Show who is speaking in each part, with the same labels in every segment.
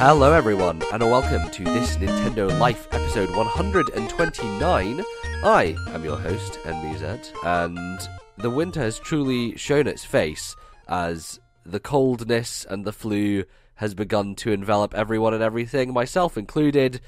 Speaker 1: Hello everyone, and welcome to This Nintendo Life episode 129. I am your host, NBZ, and the winter has truly shown its face as the coldness and the flu has begun to envelop everyone and everything, myself included.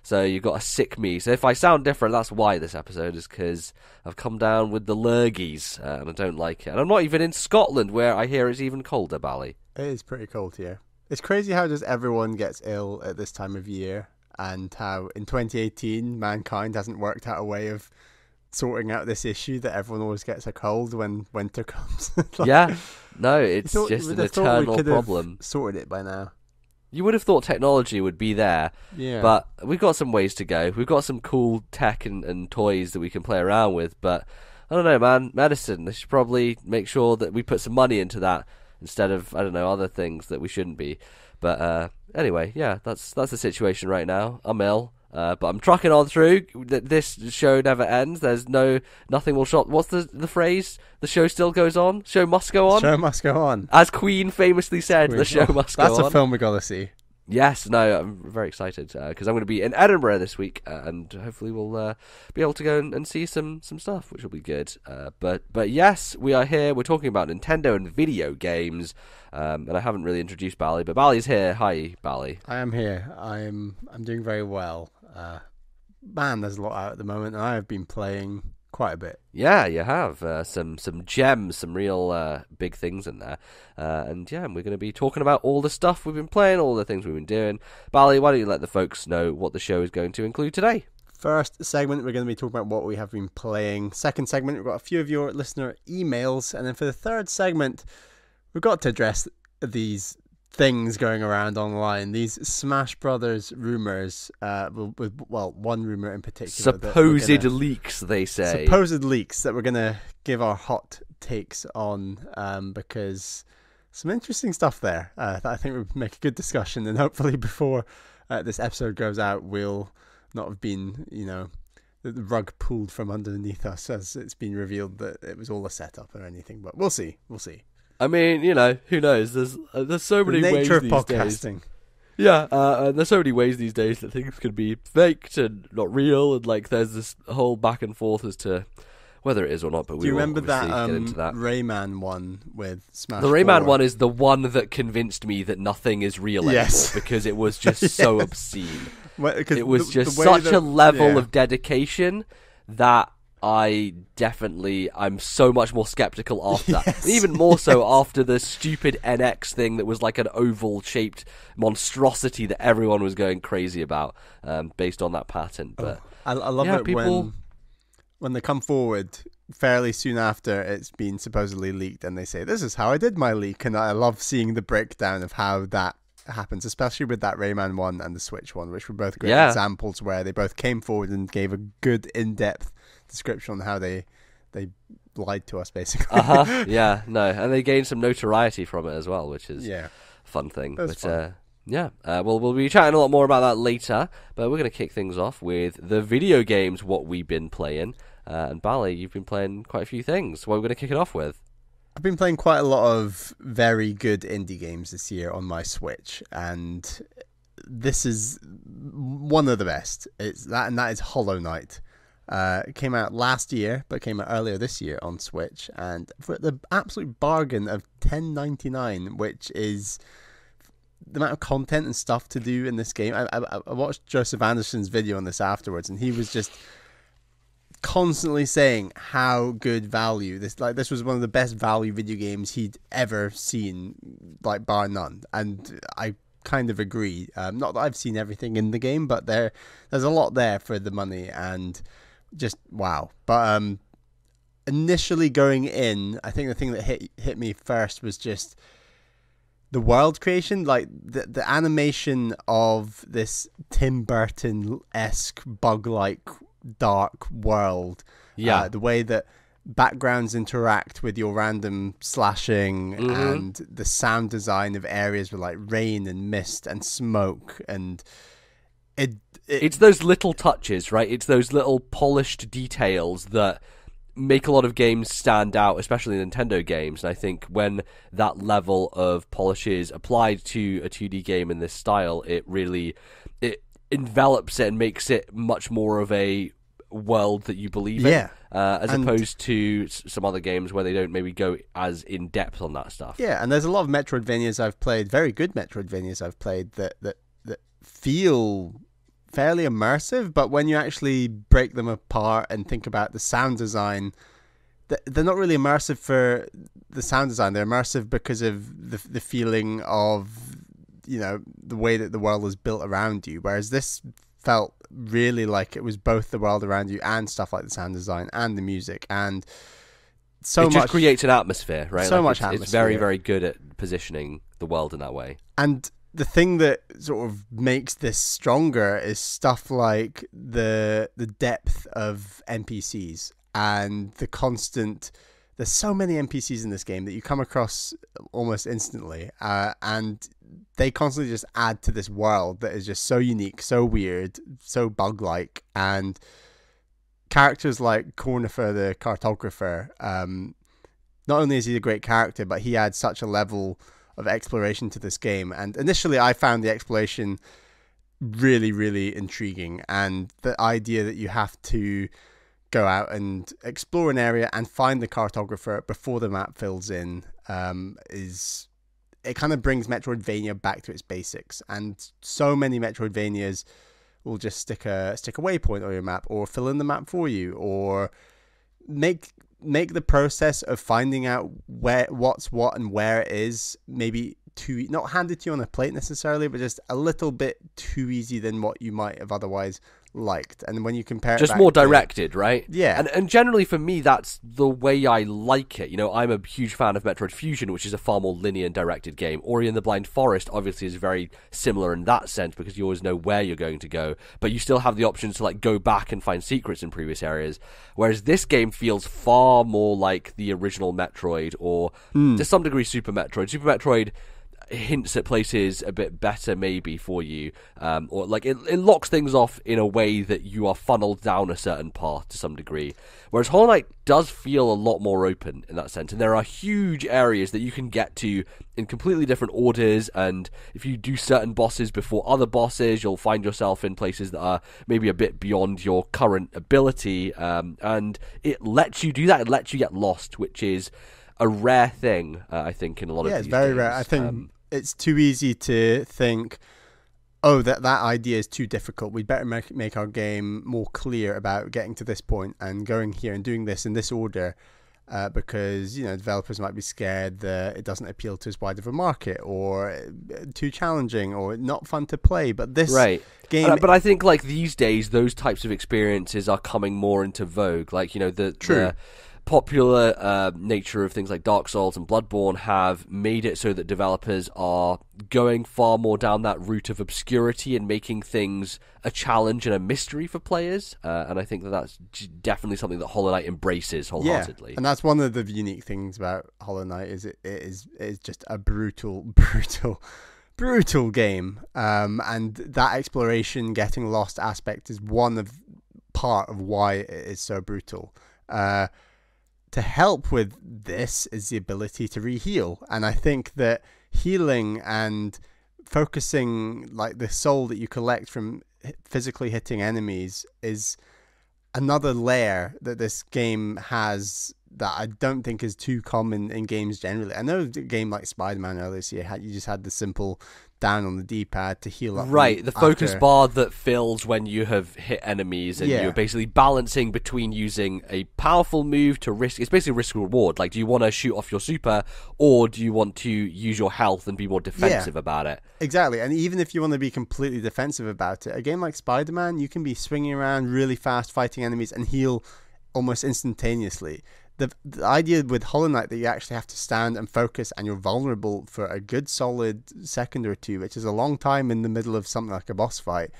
Speaker 1: So you've got a sick me. So if I sound different, that's why this episode is, because I've come down with the lurgies, and I don't like it. And I'm not even in Scotland, where I hear it's even colder, Bally.
Speaker 2: It is pretty cold here. It's crazy how just everyone gets ill at this time of year, and how in 2018 mankind hasn't worked out a way of sorting out this issue that everyone always gets a cold when winter comes.
Speaker 1: Yeah, no, it's just an eternal problem.
Speaker 2: Sorted it by now.
Speaker 1: You would have thought technology would be there,
Speaker 2: Yeah.
Speaker 1: But we've got some ways to go. We've got some cool tech and toys that we can play around with, but I don't know, man. Medicine, they should probably make sure that we put some money into that instead of, I don't know, other things that we shouldn't be. But anyway, yeah, that's the situation right now. I'm ill, but I'm trucking on through. This show never ends. There's nothing will stop. What's the phrase? The show still goes on. Show must go on.
Speaker 2: Show must go on.
Speaker 1: As Queen famously said, the show must go on.
Speaker 2: That's a film we gotta see.
Speaker 1: Yes, no, I'm very excited because I'm going to be in Edinburgh this week, and hopefully we'll be able to go and see some stuff, which will be good. But yes, we are here. We're talking about Nintendo and video games, and I haven't really introduced Bally, but Bally's here. Hi, Bally.
Speaker 2: I am here. I'm doing very well. Man, there's a lot out at the moment, and I have been playing quite a bit.
Speaker 1: Yeah, you have some gems, some real big things in there, and yeah, we're going to be talking about all the stuff we've been playing, all the things we've been doing. Bally, why don't you let the folks know what the show is going to include today?
Speaker 2: First segment, we're going to be talking about what we have been playing. Second segment, we've got a few of your listener emails, and then for the third segment, we've got to address these things going around online, these Smash Brothers rumors, with one rumor in particular,
Speaker 1: supposed leaks, they say,
Speaker 2: supposed leaks that we're gonna give our hot takes on, because some interesting stuff there that I think would make a good discussion, and hopefully before this episode goes out, we'll not have been, the rug pulled from underneath us as it's been revealed that it was all a setup or anything. But we'll see. I mean,
Speaker 1: who knows? There's so many ways these days.
Speaker 2: The nature of podcasting.
Speaker 1: Yeah, and there's so many ways these days that things can be faked and not real, and there's this whole back and forth as to whether it is or not. But
Speaker 2: do you remember that
Speaker 1: get into that
Speaker 2: Rayman one with Smash?
Speaker 1: The Rayman one is the one that convinced me that nothing is real anymore, because it was just so obscene. It was just such a level of dedication that I'm so much more skeptical after that. And even more so after the stupid NX thing that was like an oval-shaped monstrosity that everyone was going crazy about, based on that patent. But
Speaker 2: I love it when they come forward fairly soon after it's been supposedly leaked and they say, this is how I did my leak. And I love seeing the breakdown of how that happens, especially with that Rayman one and the Switch one, which were both great examples where they both came forward and gave a good in-depth description on how they lied to us, basically.
Speaker 1: Yeah, no, and they gained some notoriety from it as well, which is a fun thing.
Speaker 2: Fun.
Speaker 1: We'll be chatting a lot more about that later, but we're going to kick things off with the video games, what we've been playing. And Bally, you've been playing quite a few things. What are we going to kick it off with?
Speaker 2: I've been playing quite a lot of very good indie games this year on my Switch, and this is one of the best. That is Hollow Knight. It came out last year, but came out earlier this year on Switch, and for the absolute bargain of $10.99, which is the amount of content and stuff to do in this game. I watched Joseph Anderson's video on this afterwards, and he was just constantly saying how good value this was one of the best value video games he'd ever seen, bar none. And I kind of agree. Not that I've seen everything in the game, but there's a lot there for the money, and just wow. But initially going in, I think the thing that hit me first was just the world creation, the animation of this Tim Burton-esque bug-like dark world. The way that backgrounds interact with your random slashing, and the sound design of areas with rain and mist and smoke, and it's
Speaker 1: those little touches, right? It's those little polished details that make a lot of games stand out, especially Nintendo games. And I think when that level of polish is applied to a 2D game in this style, it envelops it and makes it much more of a world that you believe in, as opposed to some other games where they don't maybe go as in depth on that stuff.
Speaker 2: Yeah, and there's a lot of Metroidvanias I've played, very good Metroidvanias I've played that feel fairly immersive, but when you actually break them apart and think about the sound design, they're not really immersive for the sound design. They're immersive because of the feeling of, you know, the way that the world is built around you, whereas this felt really like it was both the world around you and stuff like the sound design and the music, and
Speaker 1: it just creates an atmosphere, right?
Speaker 2: So much atmosphere.
Speaker 1: It's very, very good at positioning the world in that way.
Speaker 2: And the thing that sort of makes this stronger is stuff like the depth of NPCs and the constant. There's so many NPCs in this game that you come across almost instantly, and they constantly just add to this world that is just so unique, so weird, so bug-like. And characters like Cornifer, the cartographer, not only is he a great character, but he adds such a level of exploration to this game. And initially I found the exploration really, really intriguing, and the idea that you have to go out and explore an area and find the cartographer before the map fills in it kind of brings Metroidvania back to its basics. And so many Metroidvanias will just stick a waypoint on your map, or fill in the map for you, or make the process of finding out what's what and where it is maybe not handed to you on a plate necessarily, but just a little bit too easy than what you might have otherwise liked. And when you compare
Speaker 1: just more directed, right?
Speaker 2: Yeah.
Speaker 1: And generally for me, that's the way I like it. You know, I'm a huge fan of Metroid Fusion, which is a far more linear and directed game. Ori and the Blind Forest obviously is very similar in that sense, because you always know where you're going to go, but you still have the options to like go back and find secrets in previous areas. Whereas this game feels far more like the original Metroid, or to some degree Super Metroid. Super Metroid hints at places a bit better maybe for you, or like it locks things off in a way that you are funneled down a certain path to some degree, whereas Hollow Knight does feel a lot more open in that sense, and there are huge areas that you can get to in completely different orders, and if you do certain bosses before other bosses, you'll find yourself in places that are maybe a bit beyond your current ability, and it lets you do that. It lets you get lost, which is a rare thing, I think, in a lot of these games.
Speaker 2: Yeah, it's very rare. I think it's too easy to think, oh, that idea is too difficult. We'd better make our game more clear about getting to this point and going here and doing this in this order, because, you know, developers might be scared that it doesn't appeal to as wide of a market, or too challenging, or not fun to play. But this game...
Speaker 1: But I think, like, these days, those types of experiences are coming more into vogue. Like, you know, the popular nature of things like Dark Souls and Bloodborne have made it so that developers are going far more down that route of obscurity and making things a challenge and a mystery for players, and I think that's definitely something that Hollow Knight embraces wholeheartedly.
Speaker 2: Yeah, and that's one of the unique things about Hollow Knight, is it is just a brutal game, and that exploration, getting lost aspect is part of why it is so brutal. To help with this is the ability to re-heal, and I think that healing and focusing, like, the soul that you collect from physically hitting enemies, is another layer that this game has that I don't think is too common in games generally. I know a game like Spider-Man earlier this year, you just had the simple down on the D-pad to heal up.
Speaker 1: Right, the focus bar that fills when you have hit enemies, and you're basically balancing between using a powerful move to risk. It's basically risk reward. Like, do you want to shoot off your super, or do you want to use your health and be more defensive about it? Exactly,
Speaker 2: and even if you want to be completely defensive about it, a game like Spider-Man, you can be swinging around really fast, fighting enemies, and heal almost instantaneously. The idea with Hollow Knight that you actually have to stand and focus, and you're vulnerable for a good solid second or two, which is a long time in the middle of something like a boss fight,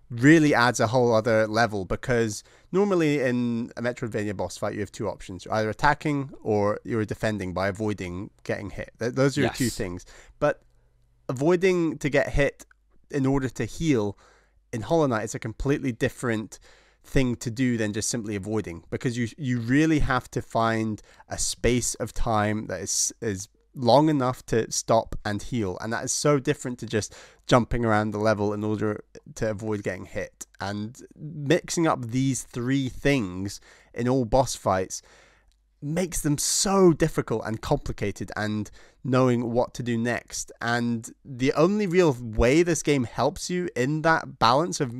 Speaker 2: really adds a whole other level, because normally in a Metroidvania boss fight you have two options. You're either attacking or you're defending by avoiding getting hit. Those are your two things. But avoiding to get hit in order to heal in Hollow Knight is a completely different thing to do than just simply avoiding, because you really have to find a space of time that is long enough to stop and heal, and that is so different to just jumping around the level in order to avoid getting hit. And mixing up these three things in all boss fights makes them so difficult and complicated, and knowing what to do next. And the only real way this game helps you in that balance of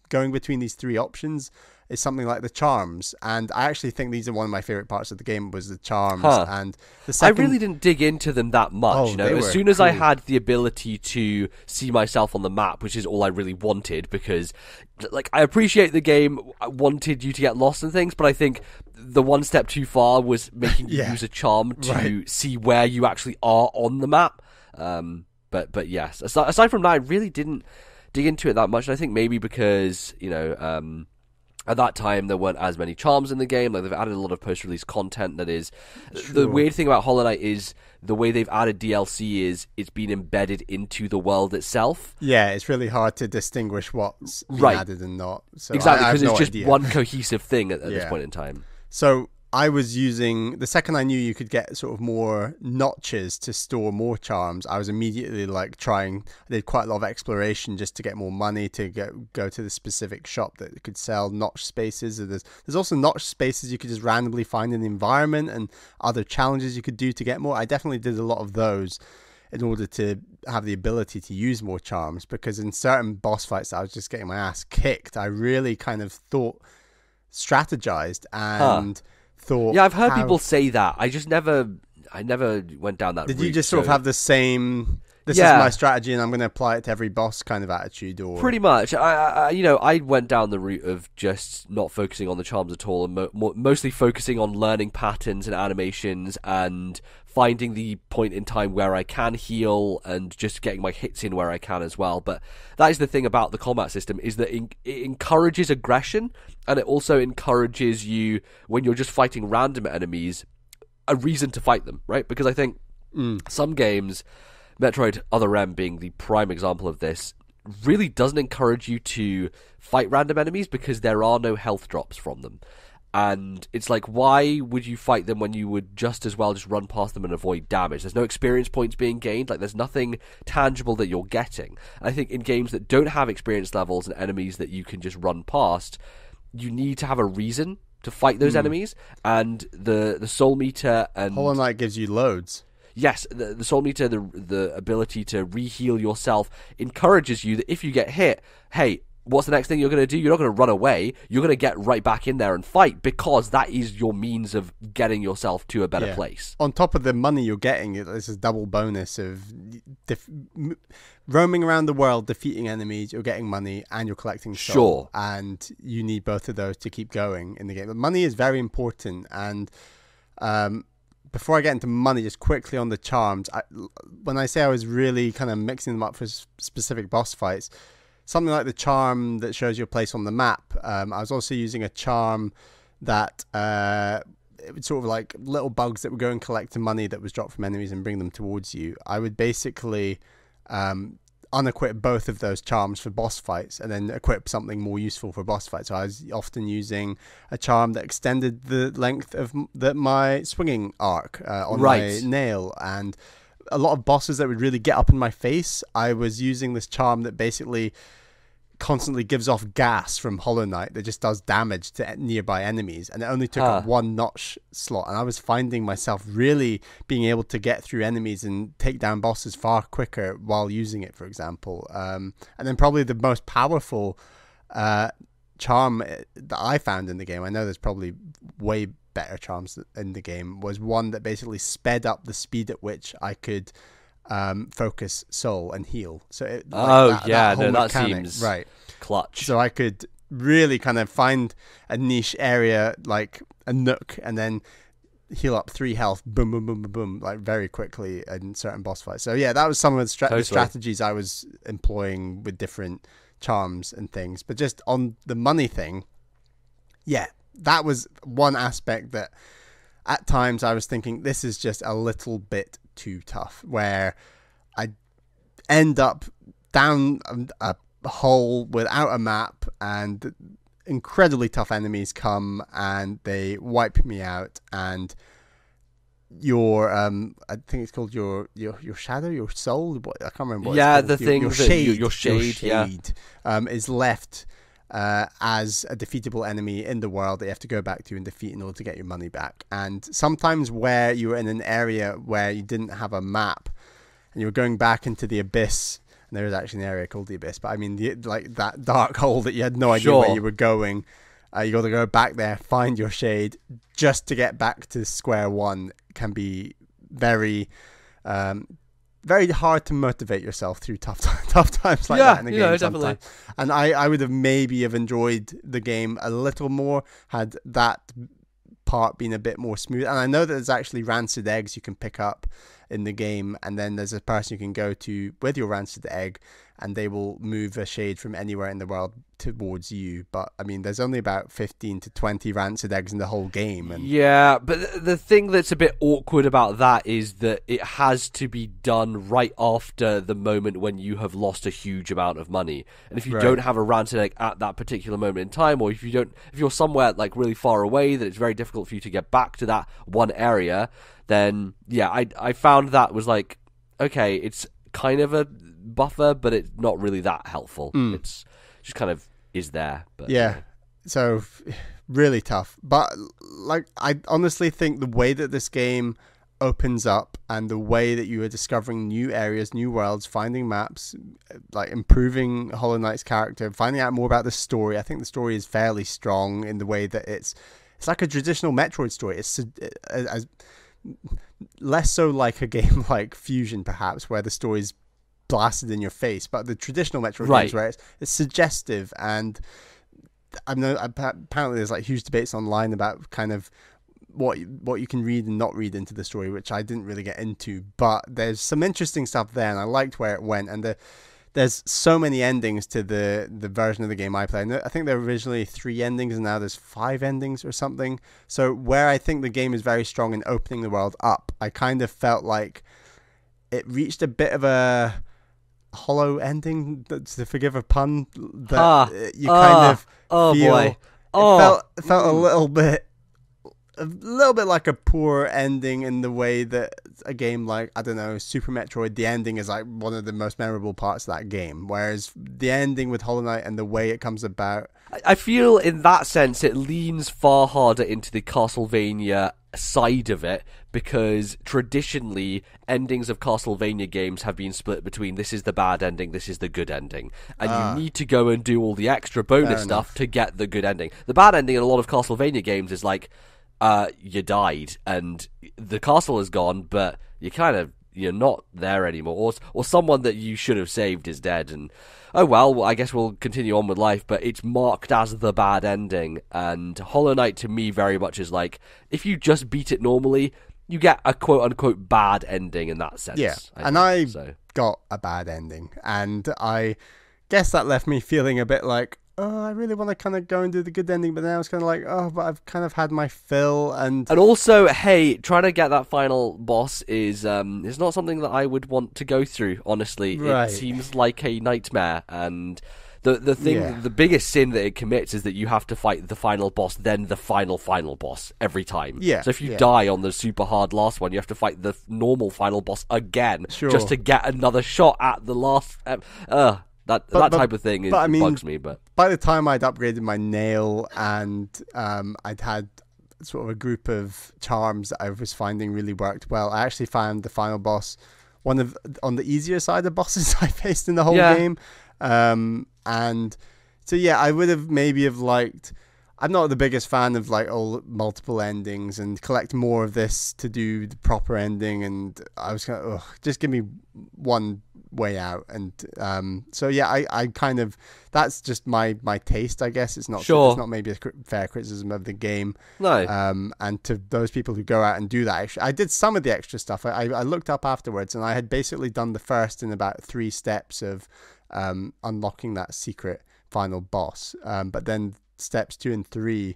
Speaker 2: going between these three options is something like the charms. And I actually think these are one of my favorite parts of the game, was the charms. And the second,
Speaker 1: I really didn't dig into them that much. As soon as I had the ability to see myself on the map, which is all I really wanted, because like I appreciate the game wanted you to get lost and things, but I think the one step too far was making you use a charm to see where you actually are on the map. But yes, aside from that, I really didn't dig into it that much. And I think maybe because at that time there weren't as many charms in the game. Like, they've added a lot of post-release content that is... Sure. The weird thing about Hollow Knight is the way they've added DLC is it's been embedded into the world itself.
Speaker 2: Yeah, it's really hard to distinguish what's been added and not. So
Speaker 1: exactly, because it's just one cohesive thing at this point in time.
Speaker 2: So I was using, the second I knew you could get sort of more notches to store more charms, I was immediately like I did quite a lot of exploration just to get more money to go to the specific shop that could sell notch spaces. There's also notch spaces you could just randomly find in the environment, and other challenges you could do to get more. I definitely did a lot of those in order to have the ability to use more charms, because in certain boss fights I was just getting my ass kicked. I really kind of strategized and thought...
Speaker 1: Yeah, I've heard people say that. I never went down that route.
Speaker 2: Did you just sort of have the same... This is my strategy and I'm going to apply it to every boss kind of attitude? Or
Speaker 1: pretty much. I went down the route of just not focusing on the charms at all, and mostly focusing on learning patterns and animations and finding the point in time where I can heal and just getting my hits in where I can as well. But that is the thing about the combat system, is that it encourages aggression, and it also encourages you, when you're just fighting random enemies, a reason to fight them, right? Because I think some games... Metroid Other M being the prime example of this, really doesn't encourage you to fight random enemies because there are no health drops from them. And it's like, why would you fight them when you would just as well just run past them and avoid damage? There's no experience points being gained. Like, there's nothing tangible that you're getting. And I think in games that don't have experience levels and enemies that you can just run past, you need to have a reason to fight those enemies. And the soul meter and...
Speaker 2: Hollow Knight gives you loads.
Speaker 1: Yes, the soul meter, the ability to re-heal yourself encourages you that if you get hit, hey, what's the next thing you're going to do? You're not going to run away. You're going to get right back in there and fight, because that is your means of getting yourself to a better place.
Speaker 2: On top of the money you're getting, there's a double bonus of roaming around the world, defeating enemies, you're getting money, and you're collecting soul.
Speaker 1: Sure.
Speaker 2: And you need both of those to keep going in the game. But money is very important, and... before I get into money, just quickly on the charms, when I say I was really kind of mixing them up for specific boss fights, something like the charm that shows your place on the map, I was also using a charm that it was sort of like little bugs that would go and collect the money that was dropped from enemies and bring them towards you. I would basically unequip both of those charms for boss fights and then equip something more useful for boss fights. So I was often using a charm that extended the length of my swinging arc on my nail, and a lot of bosses that would really get up in my face, I was using this charm that basically constantly gives off gas from Hollow Knight that just does damage to nearby enemies, and it only took up one notch slot, and I was finding myself really being able to get through enemies and take down bosses far quicker while using it, for example. And then probably the most powerful charm that I found in the game, I know there's probably way better charms in the game, was one that basically sped up the speed at which I could focus soul and heal. So that seems clutch. So I could really kind of find a niche area, like a nook, and then heal up 3 health, boom, boom, boom, boom, boom, like very quickly in certain boss fights. So yeah, that was some of the strategies I was employing with different charms and things. But just on the money thing, yeah, that was one aspect that at times I was thinking, this is just a little bit too tough, where I end up down a hole without a map, and incredibly tough enemies come and they wipe me out, and your I think it's called your shadow, your soul. I can't remember what it's called.
Speaker 1: The thing
Speaker 2: your
Speaker 1: that
Speaker 2: shade,
Speaker 1: your shade,
Speaker 2: is left as a defeatable enemy in the world that you have to go back to and defeat in order to get your money back. And sometimes where you're in an area where you didn't have a map and you were going back into the abyss, and there is actually an area called the abyss, but I mean like that dark hole that you had no idea where you were going. You got to go back there, find your shade, just to get back to square one. Can be very, very hard to motivate yourself through tough times like that in the game sometimes. And I would have maybe have enjoyed the game a little more had that part been a bit more smooth. And I know that there's actually rancid eggs you can pick up in the game, and then there's a person you can go to with your rancid egg, and they will move a shade from anywhere in the world towards you. But I mean, there's only about 15 to 20 rancid eggs in the whole game. And
Speaker 1: yeah, but the thing that's a bit awkward about that is that it has to be done right after the moment when you have lost a huge amount of money. And if you don't have a rancid egg at that particular moment in time, or if you're somewhere like really far away that it's very difficult for you to get back to that one area, then yeah, I found that was like, okay, it's kind of a buffer, but it's not really that helpful. It's just kind of is there. But
Speaker 2: yeah, so really tough. But like, I honestly think the way that this game opens up and the way that you are discovering new areas, new worlds, finding maps, like improving Hollow Knight's character, finding out more about the story. I think the story is fairly strong in the way that it's like a traditional Metroid story. It's less so like a game like Fusion, perhaps, where the story's blasted in your face, but the traditional Metroid games where it's suggestive. And I know apparently there's like huge debates online about kind of what you can read and not read into the story, which I didn't really get into, but there's some interesting stuff there, and I liked where it went. And there's so many endings to the version of the game I played. I think there were originally 3 endings, and now there's 5 endings or something. So where I think the game is very strong in opening the world up, I kind of felt like it reached a bit of a hollow ending, to forgive a pun, that you kind of feel. It felt a little bit like a poor ending in the way that a game like, I don't know, Super Metroid, the ending is like one of the most memorable parts of that game, whereas the ending with Hollow Knight and the way it comes about,
Speaker 1: I feel in that sense it leans far harder into the Castlevania side of it, because traditionally endings of Castlevania games have been split between this is the bad ending, this is the good ending, and you need to go and do all the extra bonus stuff to get the good ending. The bad ending in a lot of Castlevania games is like, you died and the castle is gone, but you're not there anymore, or someone that you should have saved is dead, and oh well, I guess we'll continue on with life, but it's marked as the bad ending. And Hollow Knight to me very much is like, if you just beat it normally, you get a quote-unquote bad ending in that sense.
Speaker 2: Yeah, I got a bad ending, and I guess that left me feeling a bit like, I really want to kind of go and do the good ending, but then I was kind of like, but I've kind of had my fill. And
Speaker 1: also, hey, trying to get that final boss is not something that I would want to go through, honestly. Right. It seems like a nightmare, and the biggest sin that it commits is that you have to fight the final boss, then the final boss every time. Yeah. So if you die on the super hard last one, you have to fight the normal final boss again, just to get another shot at the last. That type of thing bugs me. But
Speaker 2: by the time I'd upgraded my nail and I'd had sort of a group of charms that I was finding really worked well, I actually found the final boss on the easier side of bosses I faced in the whole game. And so I would have maybe have liked. I'm not the biggest fan of like all multiple endings and collect more of this to do the proper ending. And I was kind of, just give me one way out. And I kind of, that's just my taste, I guess. It's not It's not maybe a fair criticism of the game.
Speaker 1: No.
Speaker 2: And to those people who go out and do that, actually, I did some of the extra stuff. I looked up afterwards, and I had basically done the first in about 3 steps of unlocking that secret final boss. But then steps 2 and 3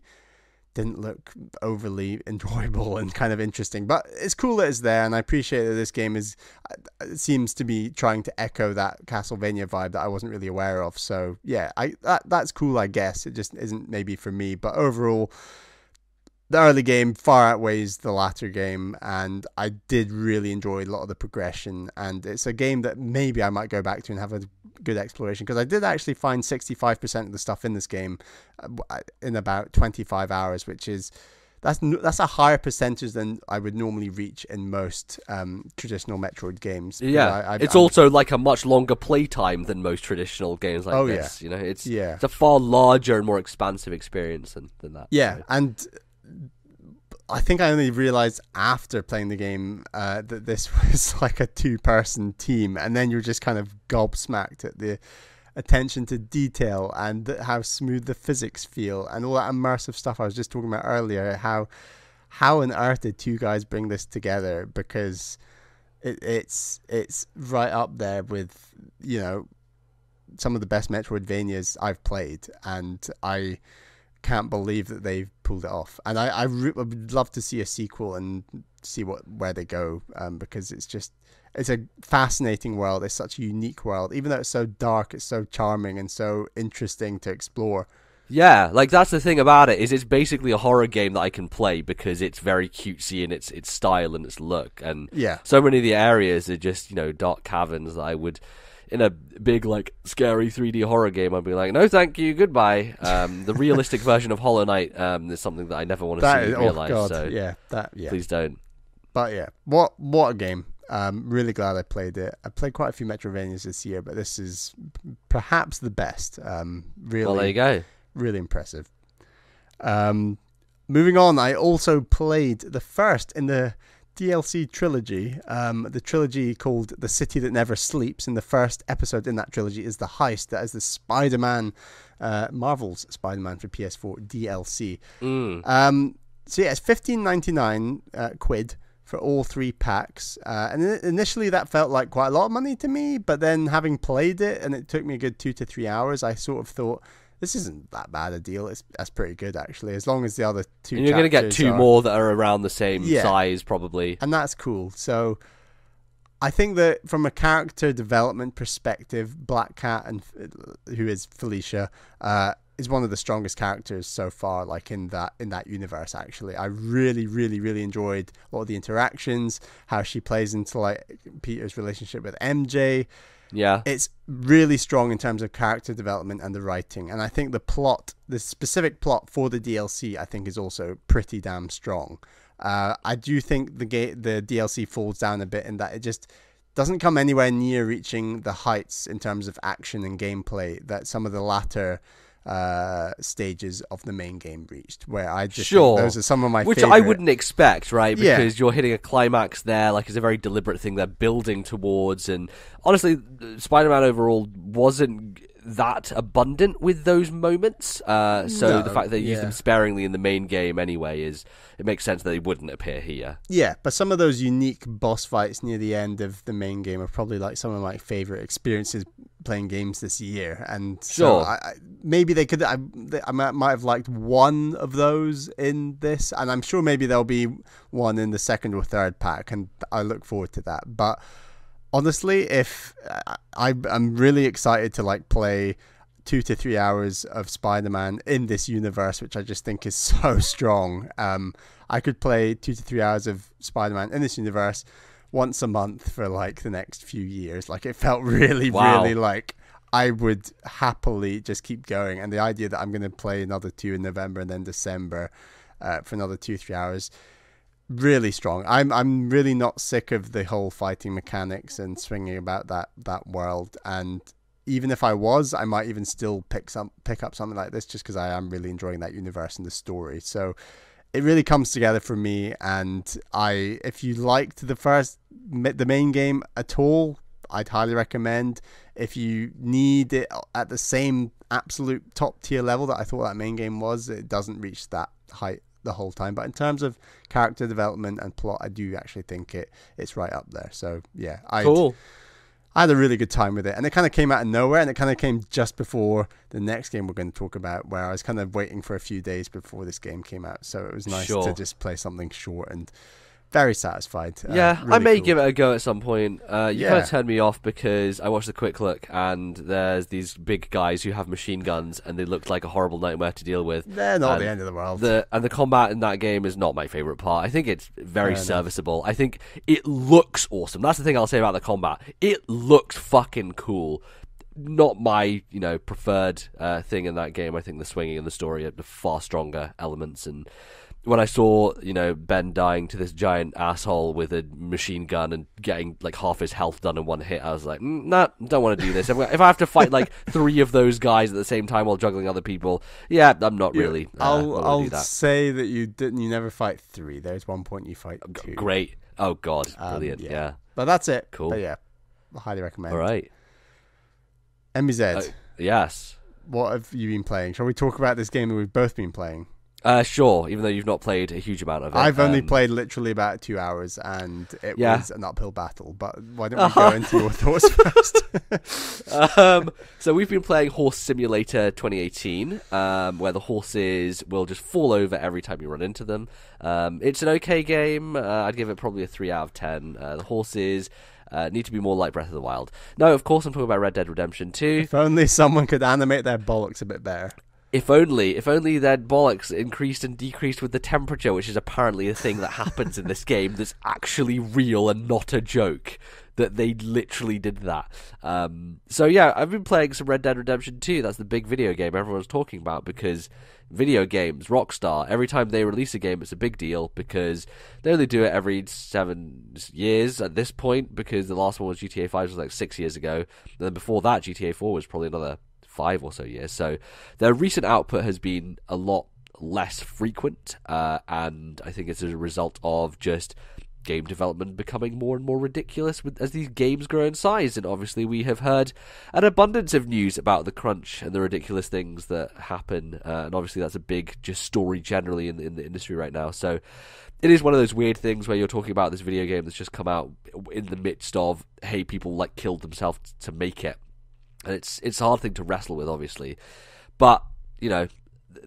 Speaker 2: didn't look overly enjoyable and kind of interesting. But it's cool that it's there, and I appreciate that this game it seems to be trying to echo that Castlevania vibe that I wasn't really aware of. So yeah, that's cool, I guess. It just isn't maybe for me, but overall, the early game far outweighs the latter game, and I did really enjoy a lot of the progression, and it's a game that maybe I might go back to and have a good exploration, because I did actually find 65% of the stuff in this game in about 25 hours, which is that's a higher percentage than I would normally reach in most traditional Metroid games.
Speaker 1: Yeah, it's also like a much longer playtime than most traditional games like this. You know, it's a far larger and more expansive experience than that.
Speaker 2: Yeah,
Speaker 1: so.
Speaker 2: And I think I only realized after playing the game that this was like a 2-person team, and then you're just kind of gobsmacked at the attention to detail and how smooth the physics feel and all that immersive stuff I was just talking about earlier. How on earth did 2 guys bring this together? Because it's right up there with, you know, some of the best Metroidvanias I've played, and I can't believe that they've pulled it off. And I would love to see a sequel and see where they go, because it's a fascinating world. It's such a unique world. Even though it's so dark, it's so charming and so interesting to explore.
Speaker 1: Yeah, like that's the thing about it, is it's basically a horror game that I can play because it's very cutesy in its style and its look. And so many of the areas are just, you know, dark caverns that I would, in a big, like, scary 3D horror game, I'd be like, no thank you, goodbye. The realistic version of Hollow Knight is something that I never want to see realised.
Speaker 2: Oh God,
Speaker 1: so please don't.
Speaker 2: But yeah, what a game. Really glad I played it. I played quite a few Metroidvanias this year, but this is perhaps the best. Really,
Speaker 1: well, there you go.
Speaker 2: Really impressive. Moving on, I also played the first in the DLC trilogy, the trilogy called The City That Never Sleeps, and the first episode in that trilogy is the Heist. That is the Spider-Man, Marvel's Spider-Man for PS4 DLC. So yeah, it's $15.99 quid for all 3 packs, and initially that felt like quite a lot of money to me, but then having played it, and it took me a good 2 to 3 hours, I sort of thought, this isn't that bad a deal. That's pretty good, actually, as long as the other 2
Speaker 1: and you're going to get 2 more that are around the same size, probably.
Speaker 2: And that's cool. So I think that from a character development perspective, Black Cat, who is Felicia, is one of the strongest characters so far, like in that universe, actually. I really, really, really enjoyed a lot of the interactions, how she plays into like Peter's relationship with MJ.
Speaker 1: Yeah,
Speaker 2: it's really strong in terms of character development and the writing, and I think the specific plot for the DLC, I think, is also pretty damn strong. I do think the DLC falls down a bit in that it just doesn't come anywhere near reaching the heights in terms of action and gameplay that some of the latter stages of the main game reached, where I just think those are some of my
Speaker 1: which
Speaker 2: favorite.
Speaker 1: I wouldn't expect, right? Because you're hitting a climax there, like it's a very deliberate thing they're building towards, and honestly, Spider-Man overall wasn't that abundant with those moments, so the fact that they use them sparingly in the main game anyway it makes sense that they wouldn't appear here.
Speaker 2: Yeah, but some of those unique boss fights near the end of the main game are probably like some of my favorite experiences playing games this year, and so maybe they could. I might have liked one of those in this, and I'm sure maybe there'll be one in the second or third pack, and I look forward to that. But honestly, if I'm really excited to like play 2 to 3 hours of Spider-Man in this universe, which I just think is so strong. I could play 2 to 3 hours of Spider-Man in this universe once a month for like the next few years. Like, it felt really, really like I would happily just keep going. And the idea that I'm going to play another 2 in November and then December for another 2-3 hours, really strong. I'm really not sick of the whole fighting mechanics and swinging about that world. And even if I was, I might even still pick up something like this just because I am really enjoying that universe and the story. So it really comes together for me. And if you liked the main game at all, I'd highly recommend. If you need it at the same absolute top tier level that I thought that main game was, it doesn't reach that height the whole time. But in terms of character development and plot, I do actually think it's right up there. So yeah,
Speaker 1: cool.
Speaker 2: I had a really good time with it, and it kind of came out of nowhere, and it kind of came just before the next game we're going to talk about, where I was kind of waiting for a few days before this game came out, so it was nice to just play something short and very satisfied.
Speaker 1: Yeah,
Speaker 2: really
Speaker 1: I may
Speaker 2: cool.
Speaker 1: give it a go at some point. You kind of turned me off because I watched the quick look, and there's these big guys who have machine guns, and they look like a horrible nightmare to deal with.
Speaker 2: They're not the end of the world.
Speaker 1: And the combat in that game is not my favourite part. I think it's very serviceable. I think it looks awesome. That's the thing I'll say about the combat. It looks fucking cool. Not my, preferred thing in that game. I think the swinging and the story are the far stronger elements, and when I saw, Ben dying to this giant asshole with a machine gun and getting like half his health done in one hit, I was like, nah, don't want to do this. If I have to fight like 3 of those guys at the same time while juggling other people, I'm not really.
Speaker 2: I'll say that you never fight 3. There's one point you fight 2.
Speaker 1: Great. Oh God, brilliant. Yeah.
Speaker 2: But that's it.
Speaker 1: Cool.
Speaker 2: But I highly recommend.
Speaker 1: All right.
Speaker 2: MBZ.
Speaker 1: Yes.
Speaker 2: What have you been playing? Shall we talk about this game that we've both been playing?
Speaker 1: Sure, even though you've not played a huge amount of it.
Speaker 2: I've only played literally about 2 hours, and it was an uphill battle. But why don't we go into your thoughts first?
Speaker 1: So we've been playing Horse Simulator 2018, where the horses will just fall over every time you run into them. It's an okay game. I'd give it probably a 3 out of 10. The horses need to be more like Breath of the Wild. No, of course I'm talking about Red Dead Redemption 2.
Speaker 2: If only someone could animate their bollocks a bit better.
Speaker 1: If only their bollocks increased and decreased with the temperature, which is apparently a thing that happens in this game that's actually real and not a joke, that they literally did that. I've been playing some Red Dead Redemption 2. That's the big video game everyone's talking about, because video games, Rockstar, every time they release a game, it's a big deal, because they only do it every 7 years at this point, because the last one was GTA 5, was like 6 years ago. And then before that, GTA 4 was probably another 5 or so years. So their recent output has been a lot less frequent, and I think it's a result of just game development becoming more and more ridiculous as these games grow in size. And obviously we have heard an abundance of news about the crunch and the ridiculous things that happen, and obviously that's a big just story generally in the industry right now. So it is one of those weird things where you're talking about this video game that's just come out in the midst of, hey, people like killed themselves to make it. And it's a hard thing to wrestle with, obviously. But,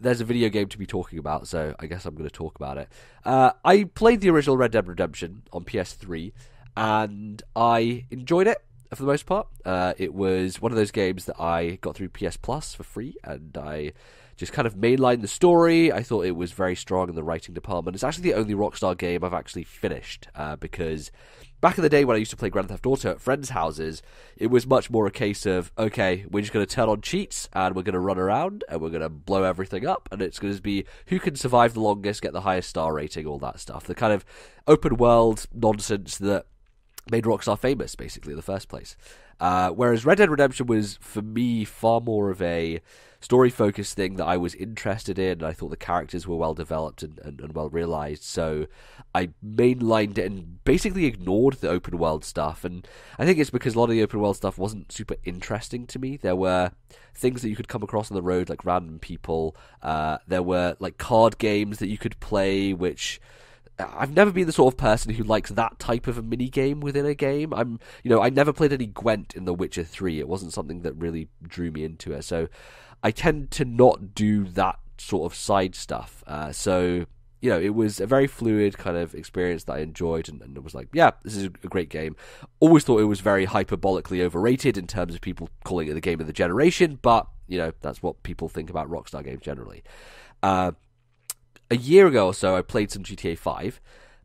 Speaker 1: there's a video game to be talking about, so I guess I'm going to talk about it. I played the original Red Dead Redemption on PS3, and I enjoyed it for the most part. It was one of those games that I got through PS Plus for free, and I just kind of mainlined the story. I thought it was very strong in the writing department. It's actually the only Rockstar game I've actually finished, because back in the day when I used to play Grand Theft Auto at friends' houses, it was much more a case of, okay, we're just going to turn on cheats, and we're going to run around, and we're going to blow everything up, and it's going to be who can survive the longest, get the highest star rating, all that stuff. The kind of open world nonsense that made Rockstar famous, basically, in the first place. Whereas Red Dead Redemption was, for me, far more of a story-focused thing that I was interested in, and I thought the characters were well-developed and well-realised, so I mainlined it and basically ignored the open-world stuff. And I think it's because a lot of the open-world stuff wasn't super interesting to me. There were things that you could come across on the road, like random people. There were like card games that you could play, which I've never been the sort of person who likes that type of a mini game within a game. I never played any Gwent in The Witcher 3. It wasn't something that really drew me into it. So I tend to not do that sort of side stuff. It was a very fluid kind of experience that I enjoyed, and it was like, yeah, this is a great game. Always thought it was very hyperbolically overrated in terms of people calling it the game of the generation, but, that's what people think about Rockstar games generally. A year ago or so, I played some GTA 5,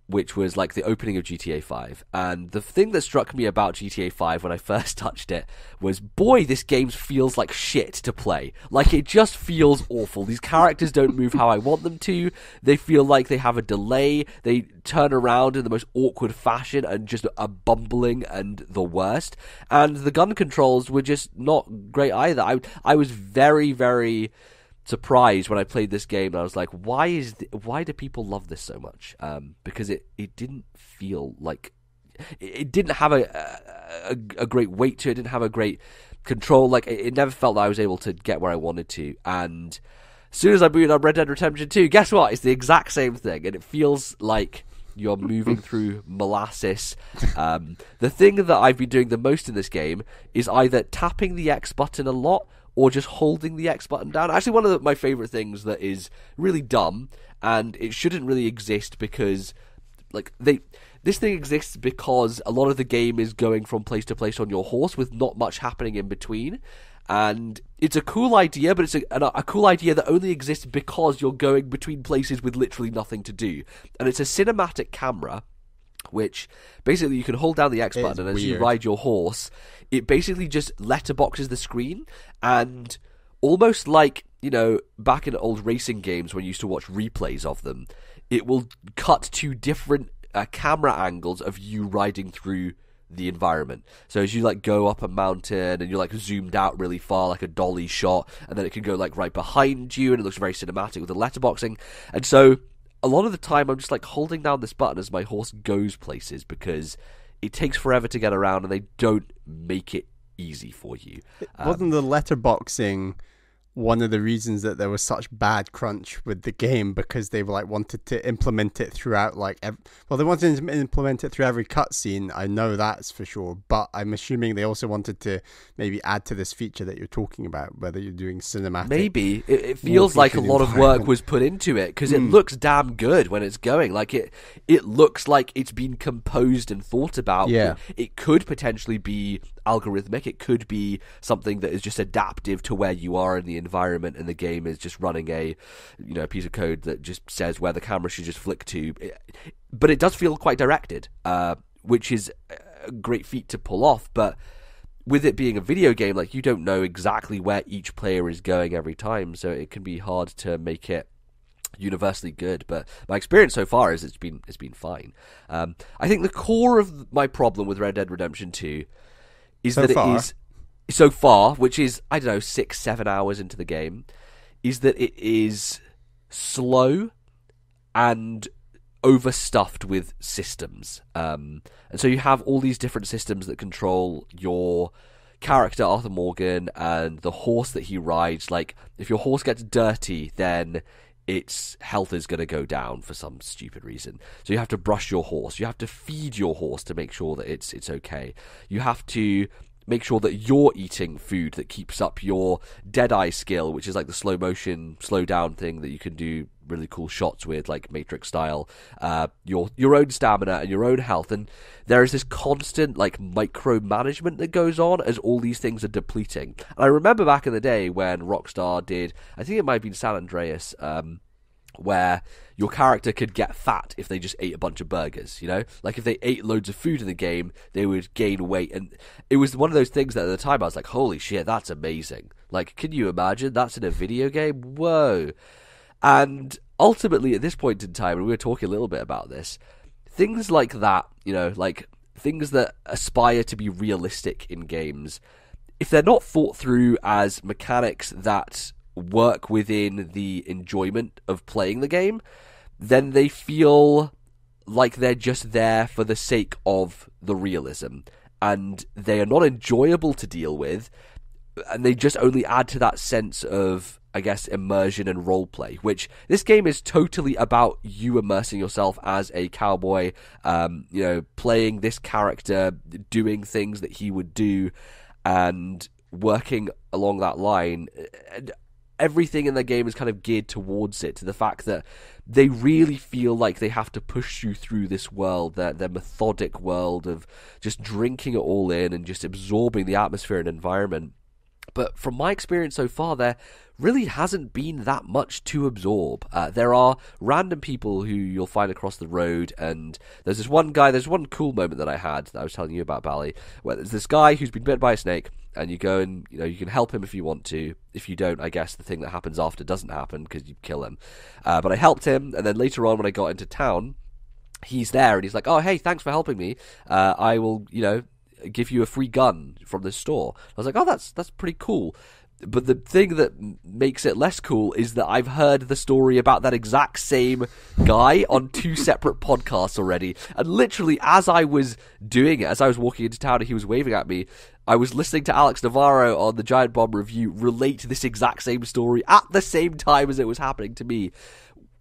Speaker 1: which was like the opening of GTA 5. And the thing that struck me about GTA 5 when I first touched it was, boy, this game feels like shit to play. Like, it just feels awful. These characters don't move how I want them to. They feel like they have a delay. They turn around in the most awkward fashion and just are bumbling and the worst. And the gun controls were just not great either. I was very, very surprised when I played this game, and I was like, why do people love this so much? Because it didn't feel like it didn't have a great weight to it. It didn't have a great control. Like, it never felt that I was able to get where I wanted to. And as soon as I booted up Red Dead Redemption 2, guess what? It's the exact same thing, and it feels like You're moving through molasses. The thing that I've been doing the most in this game is either tapping the X button a lot or just holding the X button down. Actually, one of my favourite things that is really dumb, and it shouldn't really exist because, like, this thing exists because a lot of the game is going from place to place on your horse with not much happening in between. And it's a cool idea, but it's a cool idea that only exists because you're going between places with literally nothing to do. And it's a cinematic camera, which basically you can hold down the X button, and as you ride your horse, it basically just letterboxes the screen, and almost like, you know, back in old racing games when you used to watch replays of them, it will cut to different camera angles of you riding through the environment. So as you like go up a mountain and you're like zoomed out really far, like a dolly shot, and then it can go like right behind you, and it looks very cinematic with the letterboxing. And so a lot of the time I'm just like holding down this button as my horse goes places, because it takes forever to get around and they don't make it easy for you.
Speaker 2: Wasn't the letterboxing one of the reasons that there was such bad crunch with the game, because they were like wanted to implement it throughout they wanted to implement it through every cutscene? I know that's for sure, but I'm assuming they also wanted to maybe add to this feature that you're talking about, whether you're doing cinematic.
Speaker 1: Maybe it feels like a lot of work was put into it, because it looks damn good when it's going. Like it looks like it's been composed and thought about.
Speaker 2: Yeah,
Speaker 1: it could potentially be algorithmic. It could be something that is just adaptive to where you are in the environment, and the game is just running a piece of code that just says where the camera should just flick to. But it does feel quite directed, which is a great feat to pull off. But with it being a video game, like, you don't know exactly where each player is going every time, so it can be hard to make it universally good. But my experience so far is it's been fine. I think the core of my problem with Red Dead Redemption 2 is that it is so far, which is, I don't know, 6-7 hours into the game, is that it is slow and overstuffed with systems. And so you have all these different systems that control your character, Arthur Morgan, and the horse that he rides. Like, if your horse gets dirty, then its health is going to go down for some stupid reason. So you have to brush your horse. You have to feed your horse to make sure that it's okay. You have to make sure that you're eating food that keeps up your Deadeye skill, which is like the slow motion, slow down thing that you can do really cool shots with, like Matrix style, your own stamina and your own health. And there is this constant like micromanagement that goes on as all these things are depleting. And I remember back in the day when Rockstar did, I think it might have been San Andreas, where your character could get fat if they just ate a bunch of burgers, you know? Like, if they ate loads of food in the game, they would gain weight. And it was one of those things that at the time I was like, holy shit, that's amazing. Like, can you imagine? That's in a video game? Whoa. And ultimately, at this point in time, and we were talking a little bit about this, things like that, you know, like things that aspire to be realistic in games, if they're not thought through as mechanics that work within the enjoyment of playing the game, then they feel like they're just there for the sake of the realism, and they are not enjoyable to deal with, and they just only add to that sense of, I guess, immersion and roleplay, which this game is totally about you immersing yourself as a cowboy, playing this character, doing things that he would do, and working along that line. And everything in the game is kind of geared towards it, to the fact that they really feel like they have to push you through this world, their methodic world of just drinking it all in and just absorbing the atmosphere and environment. But from my experience so far, there really hasn't been that much to absorb. There are random people who you'll find across the road, and there's one cool moment that I had that I was telling you about, Bally, where there's this guy who's been bitten by a snake, and you go and, you can help him if you want to. If you don't, I guess the thing that happens after doesn't happen because you kill him. But I helped him, and then later on when I got into town, he's there, and he's like, oh, hey, thanks for helping me. I will, give you a free gun from this store. I was like, oh, that's pretty cool. But the thing that makes it less cool is that I've heard the story about that exact same guy on 2 separate podcasts already. And literally, as I was doing it, as I was walking into town and he was waving at me, I was listening to Alex Navarro on the Giant Bomb Review relate to this exact same story at the same time as it was happening to me.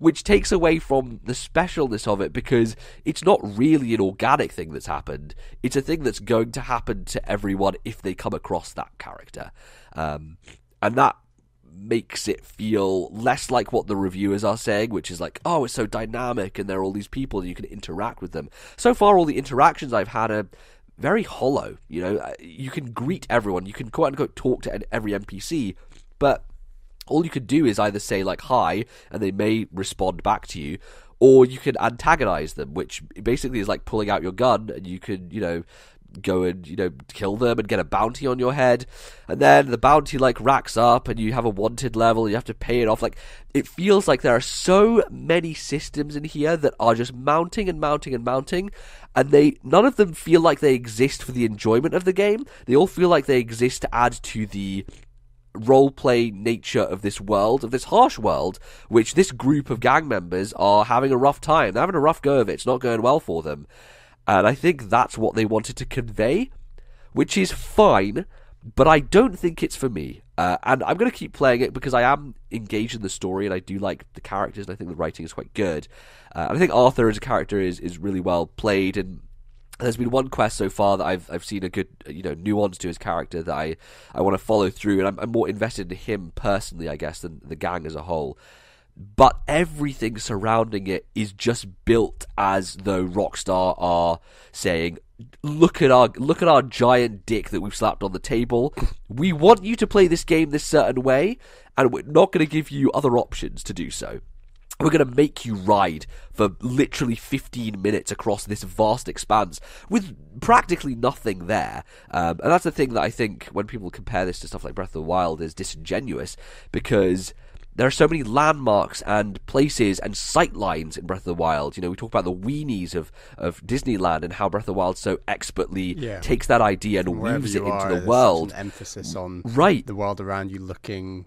Speaker 1: which takes away from the specialness of it, because it's not really an organic thing that's happened. It's a thing that's going to happen to everyone if they come across that character. And that makes it feel less like what the reviewers are saying, which is like, oh, it's so dynamic and there are all these people and you can interact with them. So far, all the interactions I've had are very hollow. You know, you can greet everyone, you can quote unquote talk to every NPC, but all you can do is either say like hi and they may respond back to you, or you can antagonize them, which basically is like pulling out your gun and you can, you know, go and, you know, kill them and get a bounty on your head, and then the bounty like racks up and you have a wanted level, you have to pay it off. Like, it feels like there are so many systems in here that are just mounting and mounting and mounting, and none of them feel like they exist for the enjoyment of the game. They all feel like they exist to add to the roleplay nature of this world, of this harsh world, which this group of gang members are having a rough time. They're having a rough go of it. It's not going well for them. And I think that's what they wanted to convey, which is fine, but I don't think it's for me. And I'm going to keep playing it because I am engaged in the story and I do like the characters and I think the writing is quite good. And I think Arthur as a character is really well played, and there's been one quest so far that I've seen a good, you know, nuance to his character that I want to follow through, and I'm more invested in him personally, I guess, than the gang as a whole. But everything surrounding it is just built as though Rockstar are saying, look at our giant dick that we've slapped on the table. We want you to play this game this certain way, and we're not going to give you other options to do so. We're going to make you ride for literally 15 minutes across this vast expanse with practically nothing there. And that's the thing that I think when people compare this to stuff like Breath of the Wild is disingenuous, because there are so many landmarks and places and sight lines in Breath of the Wild. You know, we talk about the weenies of Disneyland and how Breath of the Wild so expertly takes that idea and weaves it into the world.
Speaker 2: Such an emphasis on
Speaker 1: the
Speaker 2: world around you looking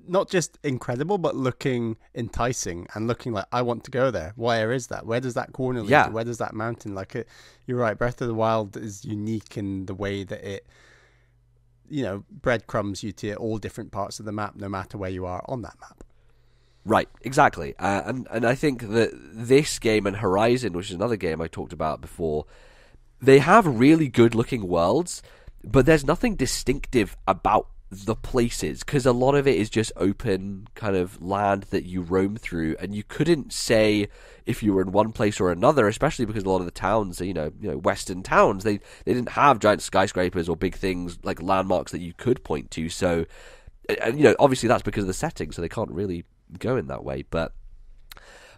Speaker 2: not just incredible, but looking enticing and looking like, I want to go there. Where is that? Where does that corner lead to? Where does that mountain? Like, you're right, Breath of the Wild is unique in the way that it, you know, breadcrumbs you to all different parts of the map, no matter where you are on that map.
Speaker 1: Right, exactly. And I think that this game and Horizon, which is another game I talked about before, they have really good looking worlds, but there's nothing distinctive about the places, because a lot of it is just open kind of land that you roam through, and you couldn't say if you were in one place or another, especially because a lot of the towns are, you know, western towns, they didn't have giant skyscrapers or big things like landmarks that you could point to. So, and you know, obviously that's because of the setting, so they can't really go in that way. But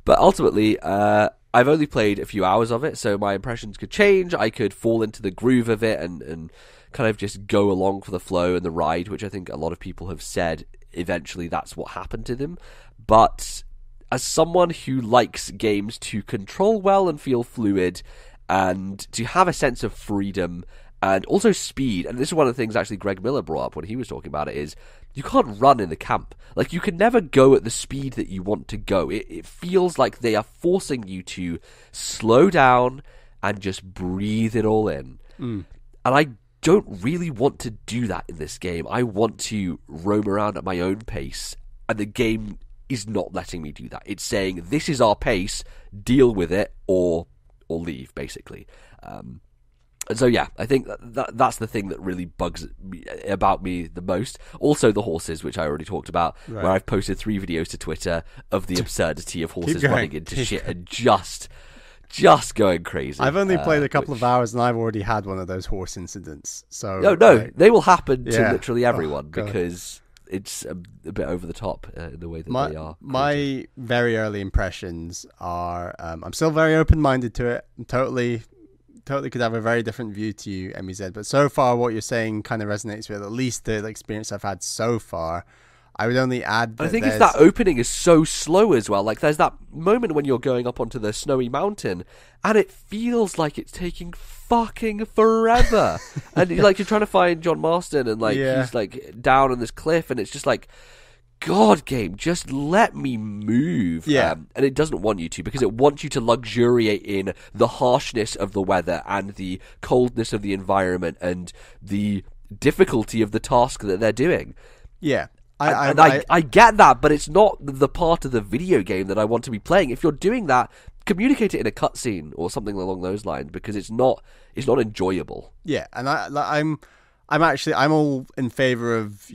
Speaker 1: ultimately, I've only played a few hours of it, so my impressions could change. I could fall into the groove of it and kind of just go along for the flow and the ride, which I think a lot of people have said eventually that's what happened to them. But as someone who likes games to control well and feel fluid and to have a sense of freedom and also speed, and this is one of the things actually Greg Miller brought up when he was talking about it, is you can't run in the camp. Like, you can never go at the speed that you want to go. It feels like they are forcing you to slow down and just breathe it all in. And I don't really want to do that in this game. I want to roam around at my own pace, and the game is not letting me do that. It's saying, this is our pace, deal with it, or leave, basically. And so, yeah, I think that's the thing that really bugs about me the most. Also, the horses, which I already talked about, where I've posted 3 videos to Twitter of the absurdity of horses running into shit and just going crazy.
Speaker 2: I've only played a couple of hours and I've already had one of those horse incidents. So
Speaker 1: no, they will happen to literally everyone because it's a bit over the top in the way that they are.
Speaker 2: My very early impressions are, I'm still very open-minded to it. I'm totally could have a very different view to you, MEZ, but so far what you're saying kind of resonates with at least the experience I've had so far. I would only add that
Speaker 1: I think it's that opening is so slow as well. Like, there's that moment when you're going up onto the snowy mountain and it feels like it's taking fucking forever. And like, you're trying to find John Marston and like he's like down on this cliff and it's just like, God, game, just let me move. And it doesn't want you to, because it wants you to luxuriate in the harshness of the weather and the coldness of the environment and the difficulty of the task that they're doing.
Speaker 2: Yeah.
Speaker 1: I get that, but it's not the part of the video game that I want to be playing. If you're doing that, communicate it in a cutscene or something along those lines, because it's not enjoyable.
Speaker 2: Yeah, and I'm all in favor of,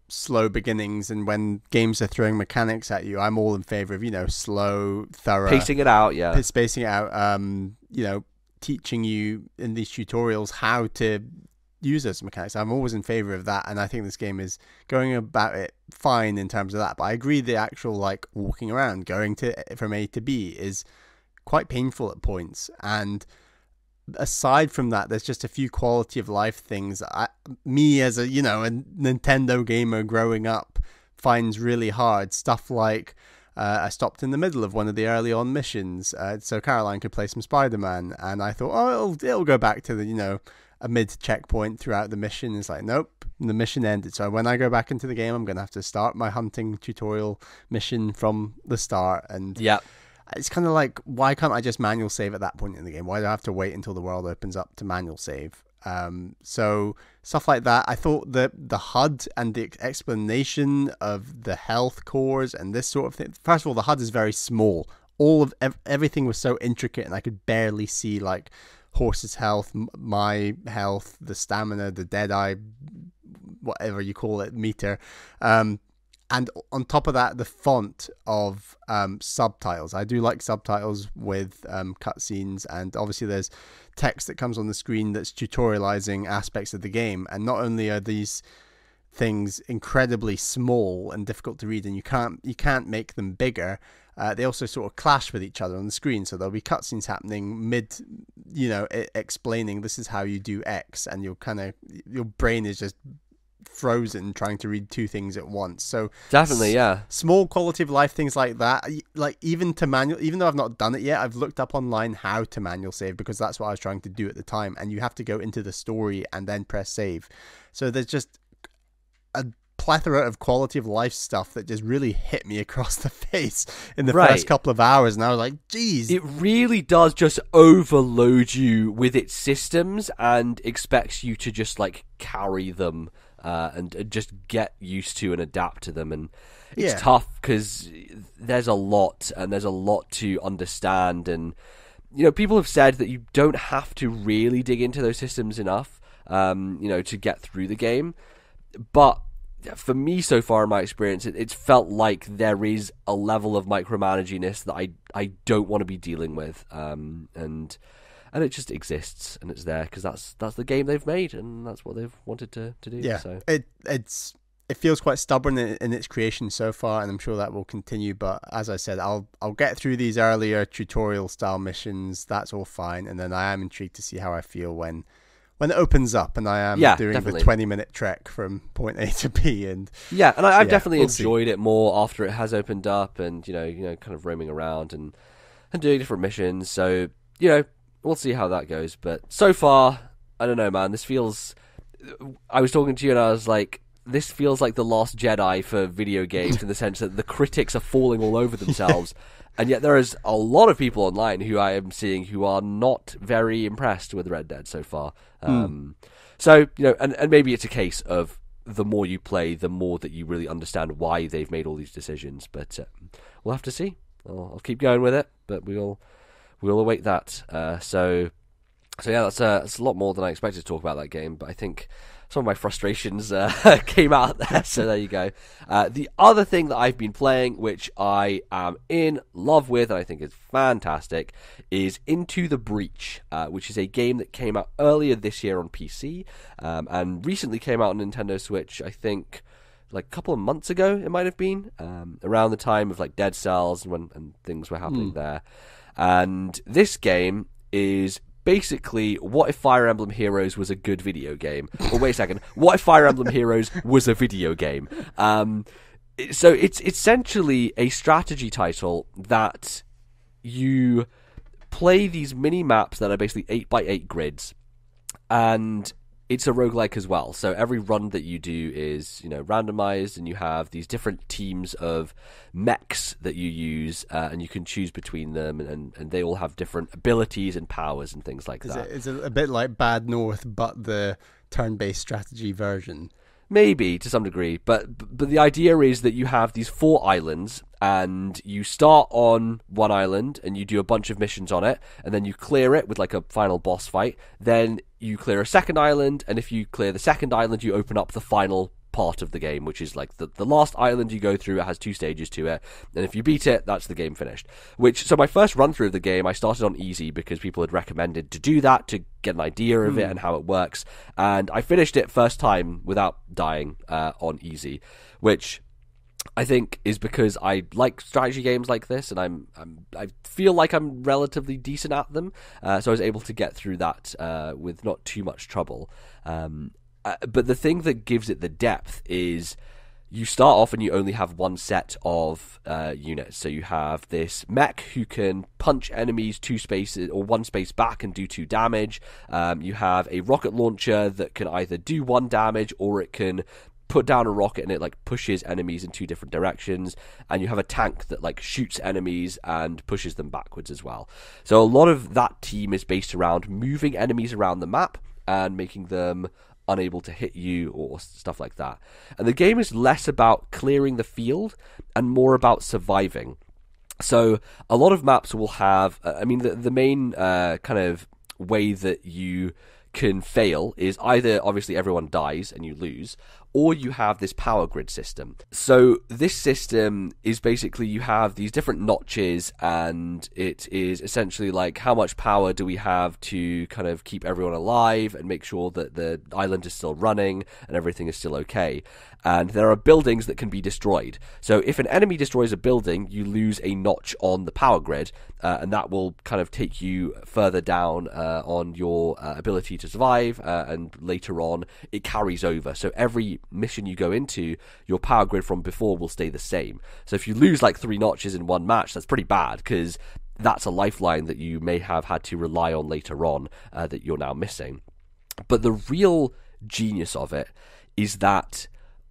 Speaker 2: slow beginnings, and when games are throwing mechanics at you, I'm all in favor of, slow, thorough,
Speaker 1: pacing it out,
Speaker 2: spacing it out, teaching you in these tutorials how to use those mechanics. I'm always in favor of that, and I think this game is going about it fine in terms of that. But I agree, the actual walking around, going from A to B is quite painful at points. And aside from that, there's just a few quality of life things me as a Nintendo gamer growing up finds really hard. Stuff like I stopped in the middle of one of the early on missions, so Caroline could play some Spider-Man, and I thought, it'll go back to a mid checkpoint throughout the mission. It's like, nope, the mission ended. So when I go back into the game, I'm gonna have to start my hunting tutorial mission from the start. And
Speaker 1: yeah,
Speaker 2: it's kind of like, why can't I just manual save at that point in the game? Why do I have to wait until the world opens up to manual save? So stuff like that. I thought that the HUD and the explanation of the health cores and this sort of thing. First of all, the HUD is very small. All of everything was so intricate, and I could barely see horse's health, my health, the stamina, the deadeye, whatever you call it, meter. And on top of that, the font of subtitles. I do like subtitles with cutscenes, and obviously there's text that comes on the screen that's tutorializing aspects of the game. And not only are these things incredibly small and difficult to read, and you can't make them bigger, they also sort of clash with each other on the screen. So there'll be cutscenes happening mid, explaining this is how you do X, and your brain is just frozen trying to read two things at once. So
Speaker 1: definitely, yeah,
Speaker 2: small quality of life things like that. Even though I've not done it yet, I've looked up online how to manual save, because that's what I was trying to do at the time, and you have to go into the story and then press save. So there's just a plethora of quality of life stuff that just really hit me across the face in the first couple of hours, and I was like, geez,
Speaker 1: it really does just overload you with its systems and expects you to just carry them and just get used to and adapt to them. And it's tough because there's a lot to understand, and people have said that you don't have to really dig into those systems enough to get through the game. But for me, so far in my experience, it's felt like there is a level of micromanaginess that I don't want to be dealing with, and it just exists, and it's there because that's the game they've made, and that's what they've wanted to do.
Speaker 2: Yeah,
Speaker 1: so
Speaker 2: it feels quite stubborn in its creation so far, and I'm sure that will continue. But as I said, I'll get through these earlier tutorial style missions. That's all fine, and then I am intrigued to see how I feel when it opens up, and I am doing definitely the 20-minute trek from point A to B. And
Speaker 1: I've definitely enjoyed it more after it has opened up, and kind of roaming around and doing different missions. So we'll see how that goes. But so far, I don't know, man. This feels. I was talking to you, and I was like, this feels like the Last Jedi for video games, in the sense that the critics are falling all over themselves. And yet there is a lot of people online who I am seeing who are not very impressed with Red Dead so far. So, and maybe it's a case of the more you play, the more that you really understand why they've made all these decisions. But we'll have to see. I'll keep going with it, but we'll await that. So yeah, that's a lot more than I expected to talk about that game. But I think some of my frustrations came out there, so there you go. The other thing that I've been playing, which I am in love with and I think is fantastic, is Into the Breach, which is a game that came out earlier this year on PC and recently came out on Nintendo Switch, I think a couple of months ago it might have been, around the time of Dead Cells and things were happening there. And this game is basically, what if Fire Emblem Heroes was a good video game? Well, wait a second. What if Fire Emblem Heroes was a video game? So it's essentially a strategy title that you play these mini maps that are basically 8x8 grids, and it's a roguelike as well. So every run that you do is, randomized, and you have these different teams of mechs that you use, and you can choose between them, and they all have different abilities and powers and things like that.
Speaker 2: It's a bit like Bad North, but the turn-based strategy version.
Speaker 1: Maybe to some degree, but the idea is that you have these 4 islands, and you start on one island and you do a bunch of missions on it, and then you clear it with like a final boss fight. Then you clear a second island, and if you clear the second island, you open up the final part of the game, which is like the last island you go through. It has 2 stages to it, and if you beat it, that's the game finished. So my first run through of the game, I started on easy because people had recommended to do that to get an idea of it and how it works, and I finished it first time without dying on easy, which I think is because I like strategy games like this, and I feel like I'm relatively decent at them, so I was able to get through that with not too much trouble. But the thing that gives it the depth is you start off and you only have one set of units. So you have this mech who can punch enemies 2 spaces or 1 space back and do 2 damage. You have a rocket launcher that can either do 1 damage, or it can put down a rocket and it like pushes enemies in 2 different directions. And you have a tank that like shoots enemies and pushes them backwards as well. So a lot of that team is based around moving enemies around the map and making them unable to hit you or stuff like that. And the game is less about clearing the field and more about surviving. So a lot of maps will have, the main kind of way that you can fail is either obviously everyone dies and you lose, or you have this power grid system. So this system is basically you have these different notches, and it is essentially like how much power do we have to kind of keep everyone alive and make sure that the island is still running and everything is still okay. And there are buildings that can be destroyed. So if an enemy destroys a building, you lose a notch on the power grid, and that will kind of take you further down on your ability to survive, and later on it carries over. So every mission you go into, your power grid from before will stay the same. So if you lose like 3 notches in one match, that's pretty bad, because that's a lifeline that you may have had to rely on later on that you're now missing. But the real genius of it is that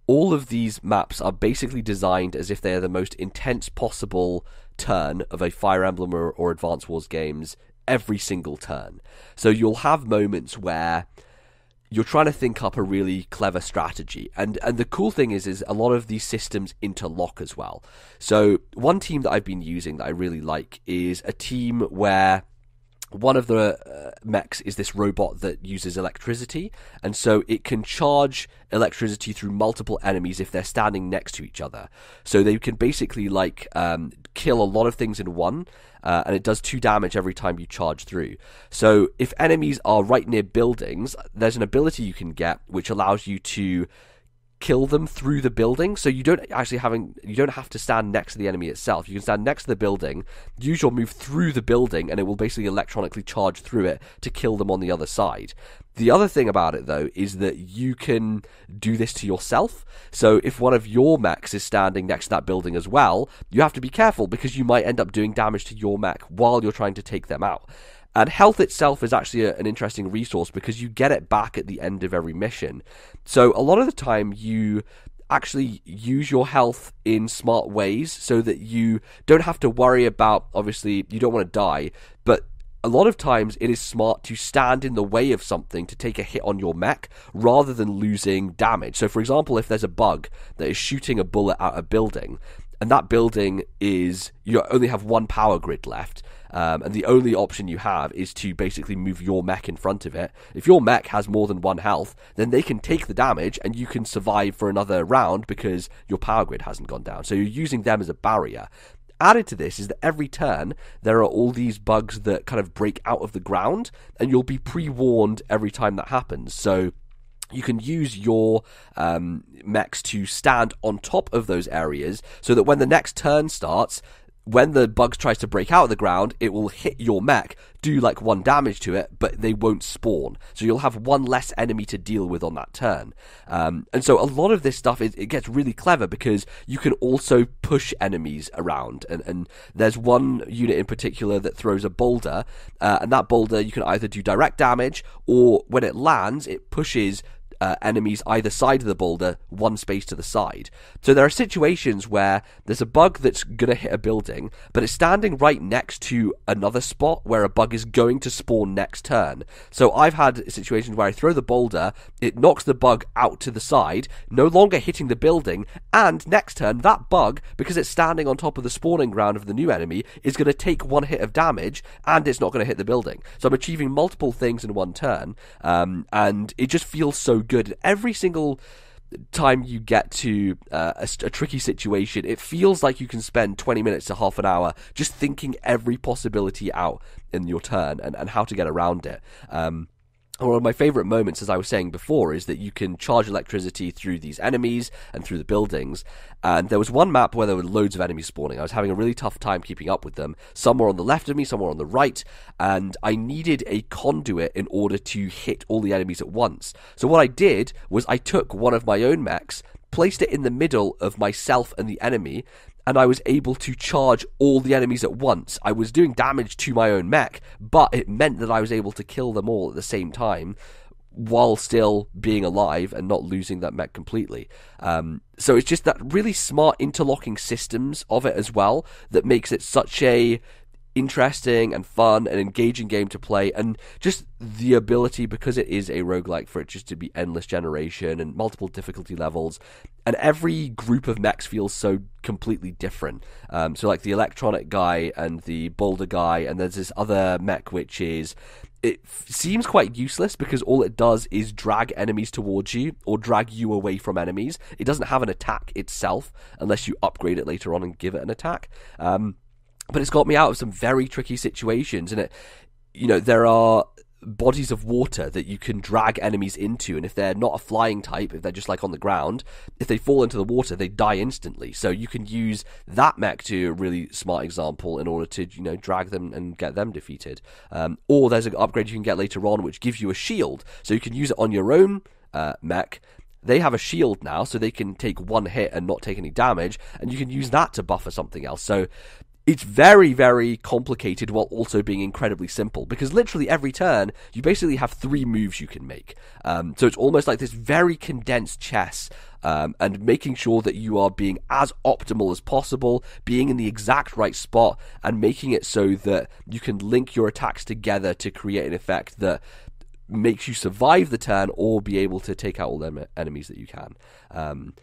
Speaker 1: all of these maps are basically designed as if they are the most intense possible turn of a Fire Emblem or Advance Wars games every single turn. So you'll have moments where you're trying to think up a really clever strategy. And the cool thing is a lot of these systems interlock as well. So one team that I've been using that I really like is a team where one of the mechs is this robot that uses electricity, and so it can charge electricity through multiple enemies if they're standing next to each other. So they can basically like kill a lot of things in one, and it does 2 damage every time you charge through. So if enemies are right near buildings, there's an ability you can get which allows you to kill them through the building. So you don't have to stand next to the enemy itself. You can stand next to the building, use your move through the building, and it will basically electronically charge through it to kill them on the other side. The other thing about it, though, is that you can do this to yourself. So if one of your mechs is standing next to that building as well, you have to be careful, because you might end up doing damage to your mech while you're trying to take them out. And health itself is actually an interesting resource, because you get it back at the end of every mission. So a lot of the time you actually use your health in smart ways so that you don't have to worry about, obviously, you don't want to die, but a lot of times it is smart to stand in the way of something to take a hit on your mech rather than losing damage. So for example, if there's a bug that is shooting a bullet at a building, and that building is, you only have 1 power grid left, and the only option you have is to basically move your mech in front of it. If your mech has more than 1 health, then they can take the damage and you can survive for another round because your power grid hasn't gone down. So you're using them as a barrier. Added to this is that every turn there are all these bugs that kind of break out of the ground, and you'll be pre-warned every time that happens. So you can use your mechs to stand on top of those areas so that when the next turn starts, when the bug tries to break out of the ground, it will hit your mech, do like 1 damage to it, but they won't spawn. So you'll have 1 less enemy to deal with on that turn. And so a lot of this stuff, it gets really clever, because you can also push enemies around. And there's one unit in particular that throws a boulder, and that boulder you can either do direct damage, or when it lands, it pushes enemies either side of the boulder, one space to the side. So there are situations where there's a bug that's going to hit a building, but it's standing right next to another spot where a bug is going to spawn next turn. So I've had situations where I throw the boulder, it knocks the bug out to the side, no longer hitting the building, and next turn that bug, because it's standing on top of the spawning ground of the new enemy, is going to take one hit of damage, and it's not going to hit the building. So I'm achieving multiple things in one turn, and it just feels so good. Every single time you get to a tricky situation, it feels like you can spend 20 minutes to half an hour just thinking every possibility out in your turn and how to get around it. One of my favourite moments, as I was saying before, is that you can charge electricity through these enemies and through the buildings. And there was one map where there were loads of enemies spawning. I was having a really tough time keeping up with them. Some were on the left of me, some were on the right, and I needed a conduit in order to hit all the enemies at once. So what I did was I took one of my own mechs, placed it in the middle of myself and the enemy, and I was able to charge all the enemies at once. I was doing damage to my own mech, but it meant that I was able to kill them all at the same time while still being alive and not losing that mech completely. So it's just that really smart interlocking systems of it as well that makes it such a interesting and fun and engaging game to play, and just the ability, because it is a roguelike, for it just to be endless generation and multiple difficulty levels, and every group of mechs feels so completely different. So like the electronic guy and the boulder guy, and there's this other mech which is, it seems quite useless because all it does is drag enemies towards you or drag you away from enemies. It doesn't have an attack itself unless you upgrade it later on and give it an attack. But it's got me out of some very tricky situations, and there are bodies of water that you can drag enemies into, and if they're not a flying type, if they're just like on the ground, if they fall into the water, they die instantly. So you can use that mech to a really smart example in order to, drag them and get them defeated. Or there's an upgrade you can get later on which gives you a shield, so you can use it on your own mech. They have a shield now, so they can take one hit and not take any damage, and you can use that to buffer something else. So it's very, very complicated while also being incredibly simple, because literally every turn you basically have 3 moves you can make. So it's almost like this very condensed chess, and making sure that you are being as optimal as possible, being in the exact right spot, and making it so that you can link your attacks together to create an effect that makes you survive the turn or be able to take out all the enemies that you can.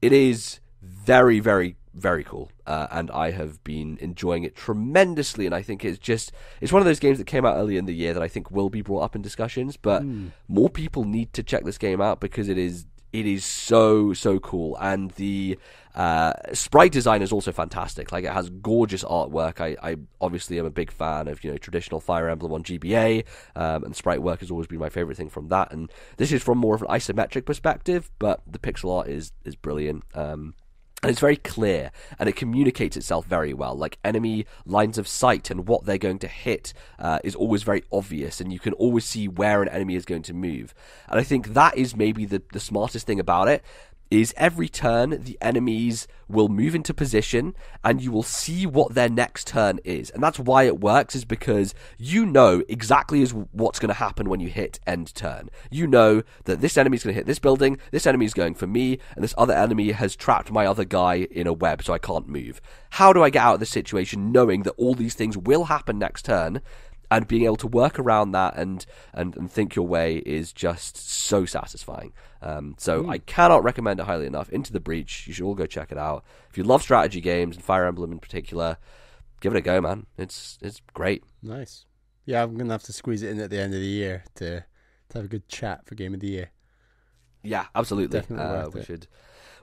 Speaker 1: It is very, very, very cool, and I have been enjoying it tremendously, and I think it's one of those games that came out early in the year that I think will be brought up in discussions, but more people need to check this game out because it is so cool, and the sprite design is also fantastic. Like, it has gorgeous artwork. I obviously am a big fan of traditional Fire Emblem on GBA, and sprite work has always been my favorite thing from that, and this is from more of an isometric perspective, but the pixel art is brilliant. And it's very clear, and it communicates itself very well. Like, enemy lines of sight and what they're going to hit is always very obvious, and you can always see where an enemy is going to move. And I think that is maybe the smartest thing about it, is every turn the enemies will move into position and you will see what their next turn is. And that's why it works, is because you know exactly what's going to happen when you hit end turn. You know that this enemy's going to hit this building, this enemy's going for me, and this other enemy has trapped my other guy in a web so I can't move. How do I get out of this situation knowing that all these things will happen next turn? And being able to work around that and think your way is just so satisfying. So I cannot recommend it highly enough. Into the Breach, you should all go check it out. If you love strategy games, and Fire Emblem in particular, give it a go, man. It's great.
Speaker 2: Nice. Yeah, I'm going to have to squeeze it in at the end of the year to have a good chat for Game of the Year.
Speaker 1: Yeah, absolutely.
Speaker 2: Definitely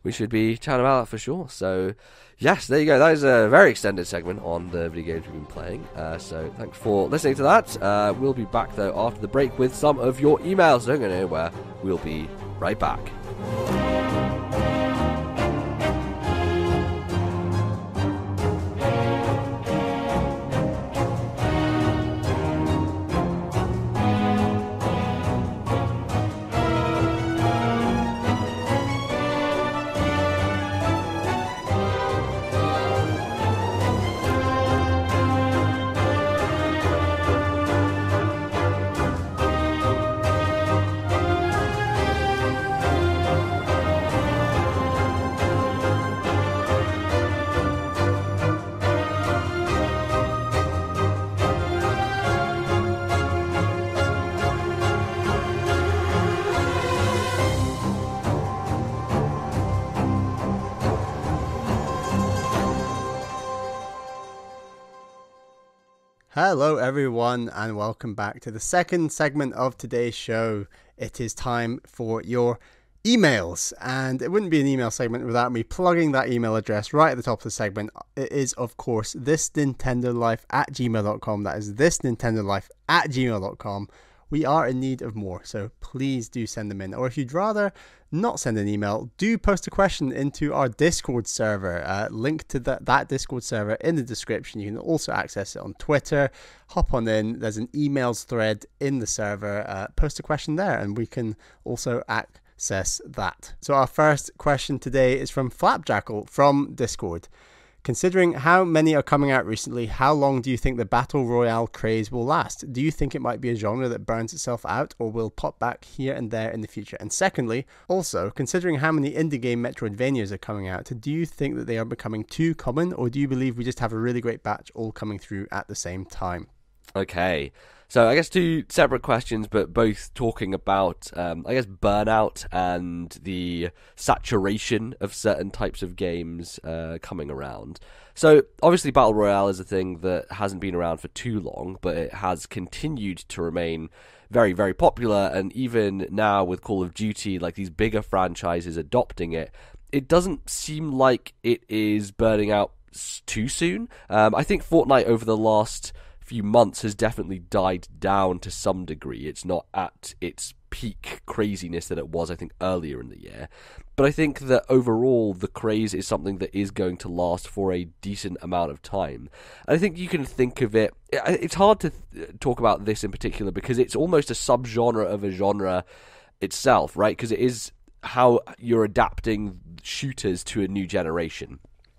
Speaker 1: We should be chatting about that for sure. So, yes, there you go. That is a very extended segment on the video games we've been playing. So, thanks for listening to that. We'll be back, though, after the break with some of your emails. Don't go anywhere. We'll be right back.
Speaker 2: Hello, everyone, and welcome back to the second segment of today's show. It is time for your emails, and it wouldn't be an email segment without me plugging that email address right at the top of the segment. It is, of course, thisnintendolife@gmail.com. That is thisnintendolife@gmail.com. We are in need of more, so please do send them in. Or if you'd rather not send an email, do post a question into our Discord server. Link to that Discord server in the description. You can also access it on Twitter. Hop on in. There's an emails thread in the server. Post a question there, and we can also access that. So our first question today is from Flapjackal from Discord. Considering how many are coming out recently, how long do you think the Battle Royale craze will last? Do you think it might be a genre that burns itself out or will pop back here and there in the future? And secondly, also, considering how many indie game Metroidvanias are coming out, do you think that they are becoming too common, or do you believe we just have a really great batch all coming through at the same time?
Speaker 1: Okay, so I guess two separate questions, but both talking about, burnout and the saturation of certain types of games coming around. So obviously Battle Royale is a thing that hasn't been around for too long, but it has continued to remain very, very popular, and even now with Call of Duty, like these bigger franchises adopting it, it doesn't seem like it is burning out too soon. I think Fortnite over the last few months has definitely died down to some degree. It's not at its peak craziness that it was, I think, earlier in the year. But I think that overall the craze is something that is going to last for a decent amount of time. And I think you can think of it, it's hard to talk about this in particular because it's almost a subgenre of a genre itself, right? Because it is how you're adapting shooters to a new generation.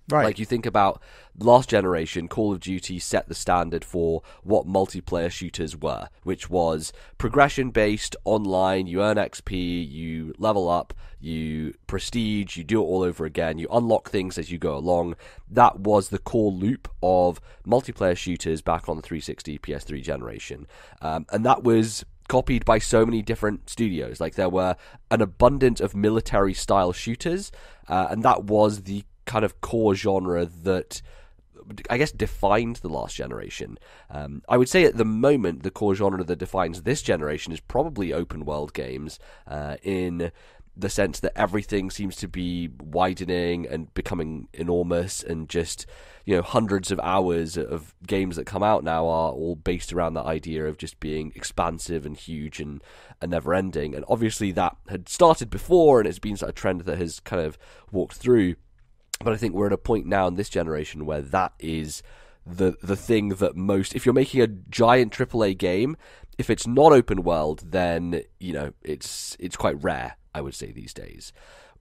Speaker 2: Right.
Speaker 1: Like you think about last generation, Call of Duty set the standard for what multiplayer shooters were, which was progression-based, online, you earn XP, you level up, you prestige, you do it all over again, you unlock things as you go along. That was the core loop of multiplayer shooters back on the 360 PS3 generation. And that was copied by so many different studios. Like there were an abundance of military-style shooters, and that was the kind of core genre that I guess defined the last generation. I would say at the moment the core genre that defines this generation is probably open world games, in the sense that everything seems to be widening and becoming enormous, and just, you know, hundreds of hours of games that come out now are all based around that idea of just being expansive and huge and never ending. And obviously that had started before, and it's been sort of a trend that has kind of walked through. But I think we're at a point now in this generation where that is the thing that most... If you're making a giant AAA game, if it's not open world, then, you know, it's quite rare, I would say, these days.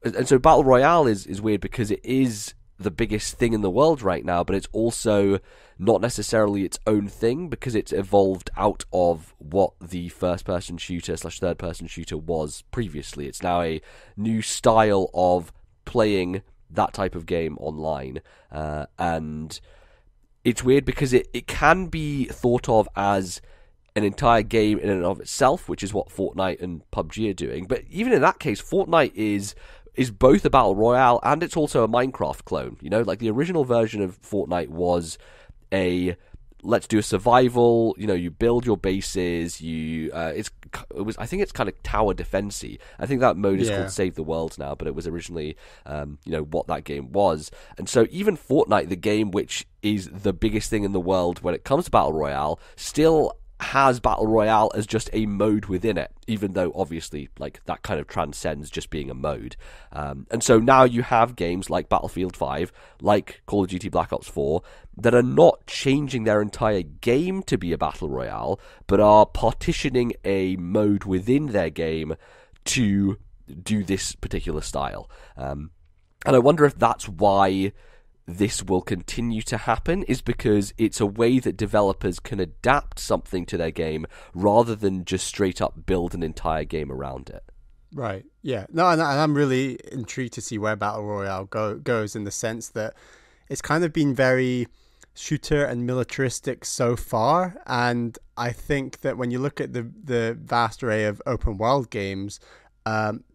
Speaker 1: And so Battle Royale is weird because it is the biggest thing in the world right now, but it's also not necessarily its own thing because it's evolved out of what the first-person shooter / third-person shooter was previously. It's now a new style of playing that type of game online, and it's weird because it can be thought of as an entire game in and of itself, which is what Fortnite and PUBG are doing. But even in that case, Fortnite is both a battle royale and it's also a Minecraft clone. You know, like the original version of Fortnite was a let's do a survival. You know, you build your bases. I think it's kind of tower defensey. I think that mode is called Save the World now, but it was originally, what that game was. And so even Fortnite, the game which is the biggest thing in the world when it comes to Battle Royale, still has Battle Royale as just a mode within it, even though obviously like that kind of transcends just being a mode. And so now you have games like Battlefield 5, like Call of Duty Black Ops 4, that are not changing their entire game to be a Battle Royale, but are partitioning a mode within their game to do this particular style. And I wonder if that's why this will continue to happen, is because it's a way that developers can adapt something to their game rather than just straight up build an entire game around it.
Speaker 2: Right. Yeah. No, and I'm really intrigued to see where Battle Royale goes, in the sense that it's kind of been very shooter and militaristic so far. And I think that when you look at the vast array of open world games,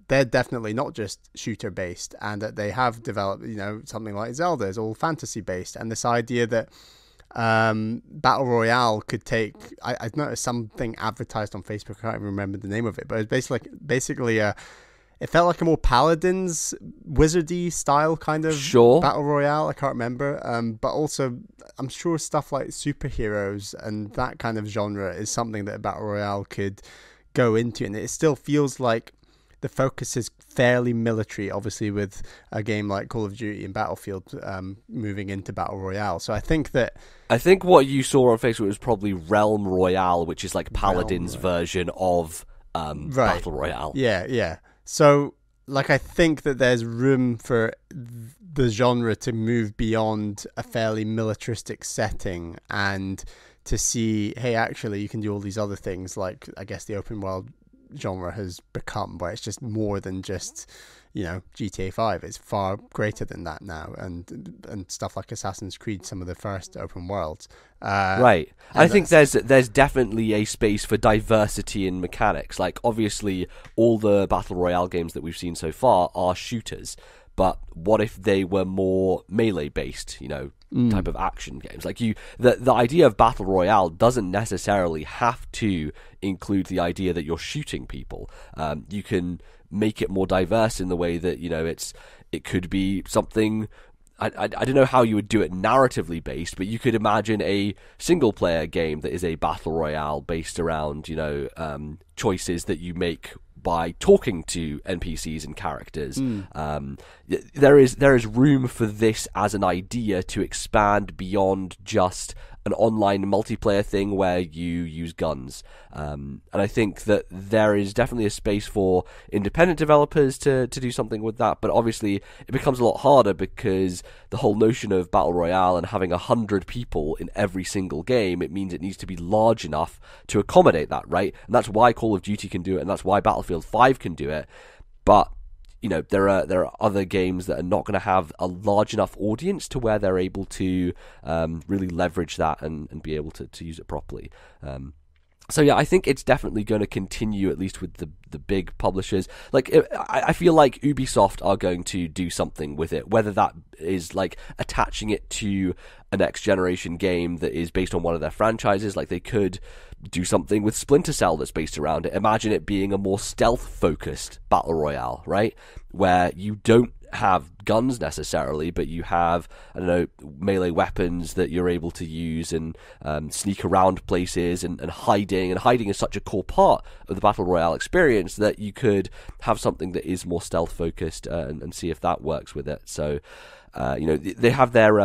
Speaker 2: they're definitely not just shooter based, and that they have developed, something like Zelda is all fantasy based. And this idea that Battle Royale could take. I've noticed something advertised on Facebook. I can't even remember the name of it, but it's basically it felt like a more Paladins wizardy style kind of Battle Royale. I can't remember. But also, I'm sure stuff like superheroes and that kind of genre is something that a Battle Royale could go into, and it still feels like the focus is fairly military, obviously, with a game like Call of Duty and Battlefield moving into Battle Royale. So I think
Speaker 1: what you saw on Facebook was probably Realm Royale, which is like Paladin's version of Battle Royale.
Speaker 2: Yeah. So, like, I think that there's room for the genre to move beyond a fairly militaristic setting and to see, hey, actually, you can do all these other things, like, I guess, the open world genre has become, where it's just more than just, GTA 5. It's far greater than that now, and stuff like Assassin's Creed, some of the first open worlds.
Speaker 1: Right. I think there's definitely a space for diversity in mechanics. Like, obviously, all the Battle Royale games that we've seen so far are shooters, but what if they were more melee-based, type of action games? Like, the idea of Battle Royale doesn't necessarily have to include the idea that you're shooting people. You can make it more diverse in the way that, it could be something. I don't know how you would do it narratively based, but you could imagine a single player game that is a Battle Royale based around, choices that you make by talking to NPCs and characters. There is room for this as an idea to expand beyond just an online multiplayer thing where you use guns. And I think that there is definitely a space for independent developers to do something with that, but obviously it becomes a lot harder because the whole notion of Battle Royale and having 100 people in every single game, it means it needs to be large enough to accommodate that, right? And that's why Call of Duty can do it, and that's why Battlefield 5 can do it. But there are other games that are not going to have a large enough audience to where they're able to really leverage that and be able to use it properly. So yeah, I think it's definitely going to continue, at least with the big publishers. Like, I feel like Ubisoft are going to do something with it, whether that is like attaching it to a next generation game that is based on one of their franchises. Like, they could do something with Splinter Cell that's based around it. Imagine it being a more stealth-focused Battle Royale, right? Where you don't have guns necessarily, but you have, melee weapons that you're able to use and sneak around places and hiding. And hiding is such a core part of the Battle Royale experience that you could have something that is more stealth-focused and see if that works with it. So, they have their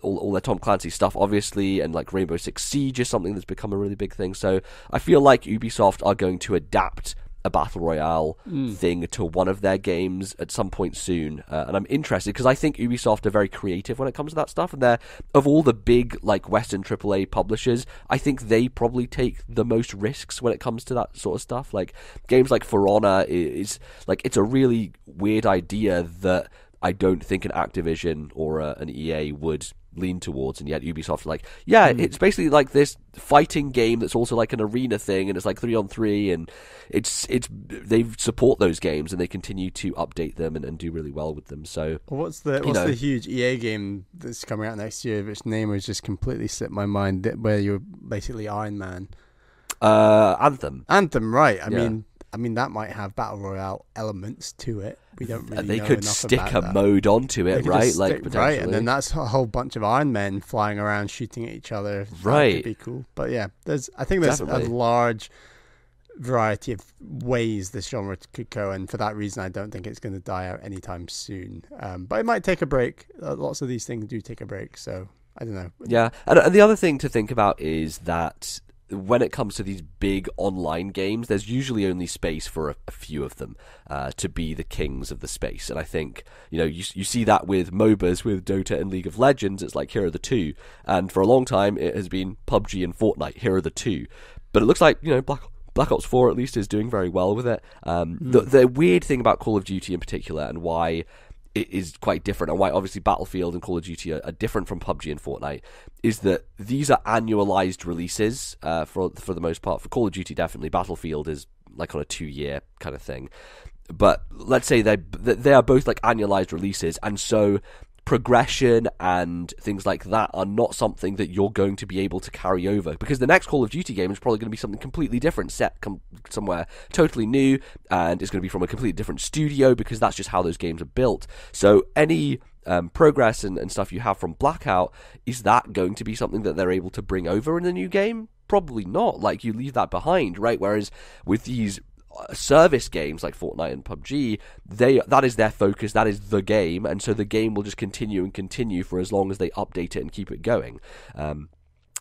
Speaker 1: all their Tom Clancy stuff, obviously, and like Rainbow Six Siege is something that's become a really big thing. So I feel like Ubisoft are going to adapt a Battle Royale thing to one of their games at some point soon, and I'm interested because I think Ubisoft are very creative when it comes to that stuff, and they're, of all the big like Western AAA publishers, I think they probably take the most risks when it comes to that sort of stuff. Like games like For Honor is like, it's a really weird idea that I don't think an Activision or an EA would lean towards, and yet Ubisoft are like, it's basically like this fighting game that's also like an arena thing, and it's like 3-on-3, and it's they support those games and they continue to update them and do really well with them. So
Speaker 2: what's the huge EA game that's coming out next year, which name has just completely slipped my mind, where you're basically Iron Man?
Speaker 1: Anthem,
Speaker 2: right? I mean, that might have Battle Royale elements to it. We don't really
Speaker 1: they
Speaker 2: know
Speaker 1: could
Speaker 2: enough
Speaker 1: stick
Speaker 2: about
Speaker 1: a
Speaker 2: that.
Speaker 1: mode onto it, right? Like potentially.
Speaker 2: Right, and then that's a whole bunch of Iron Men flying around shooting at each other.
Speaker 1: Right,
Speaker 2: that could be cool. But yeah, I think there's definitely a large variety of ways this genre could go, and for that reason, I don't think it's going to die out anytime soon. But it might take a break. Lots of these things do take a break, so I don't know.
Speaker 1: Yeah, and the other thing to think about is that when it comes to these big online games, there's usually only space for a few of them to be the kings of the space. And I think, you see that with MOBAs, with Dota and League of Legends. It's like, here are the two. And for a long time, it has been PUBG and Fortnite. Here are the two. But it looks like, Black Ops 4 at least is doing very well with it. The weird thing about Call of Duty in particular, and why it is quite different, and why obviously Battlefield and Call of Duty are different from PUBG and Fortnite, is that these are annualized releases for the most part. For Call of Duty, definitely. Battlefield is like on a 2-year kind of thing. But let's say they are both like annualized releases, and so progression and things like that are not something that you're going to be able to carry over, because the next Call of Duty game is probably going to be something completely different, set somewhere totally new, and it's going to be from a completely different studio, because that's just how those games are built. So any progress and stuff you have from Blackout, is that going to be something that they're able to bring over in the new game? Probably not. Like, you leave that behind, right? Whereas with these service games like Fortnite and PUBG, that is their focus, that is the game, and so the game will just continue for as long as they update it and keep it going.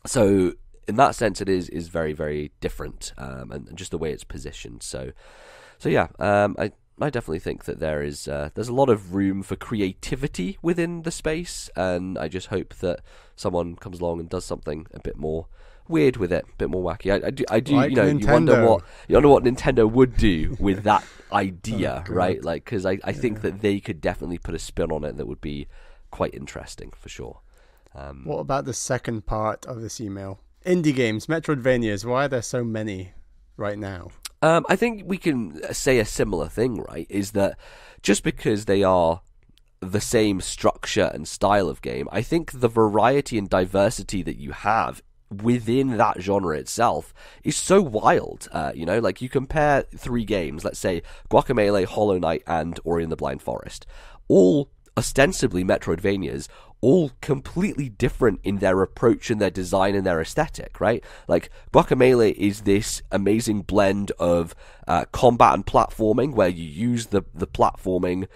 Speaker 1: So in that sense, it is very, very different, and just the way it's positioned. So yeah, I definitely think that there's a lot of room for creativity within the space, and I just hope that someone comes along and does something a bit more weird with it, a bit more wacky. I do.
Speaker 2: Like,
Speaker 1: you know,
Speaker 2: Nintendo.
Speaker 1: you wonder what Nintendo would do with that idea,
Speaker 2: Oh,
Speaker 1: right? Like, because I think that they could definitely put a spin on it that would be quite interesting for sure.
Speaker 2: What about the second part of this email? Indie games, Metroidvanias. Why are there so many right now?
Speaker 1: I think we can say a similar thing, right? Is that just because they are the same structure and style of game, I think the variety and diversity that you have within that genre itself is so wild. Like, you compare 3 games, let's say Guacamelee, Hollow Knight, and Ori and the Blind Forest, all ostensibly Metroidvanias, all completely different in their approach and their design and their aesthetic, right? Like, Guacamelee is this amazing blend of combat and platforming, where you use the platforming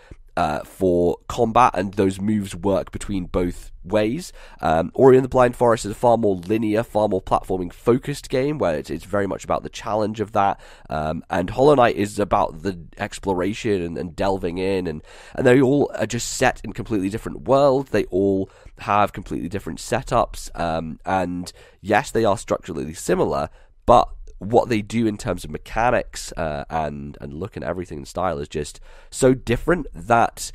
Speaker 1: for combat, and those moves work between both ways. Ori and the Blind Forest is a far more linear, far more platforming focused game, where it's very much about the challenge of that, and Hollow Knight is about the exploration and delving in, and they all are just set in completely different worlds. They all have completely different setups, and yes, they are structurally similar, but what they do in terms of mechanics and look and everything and style is just so different that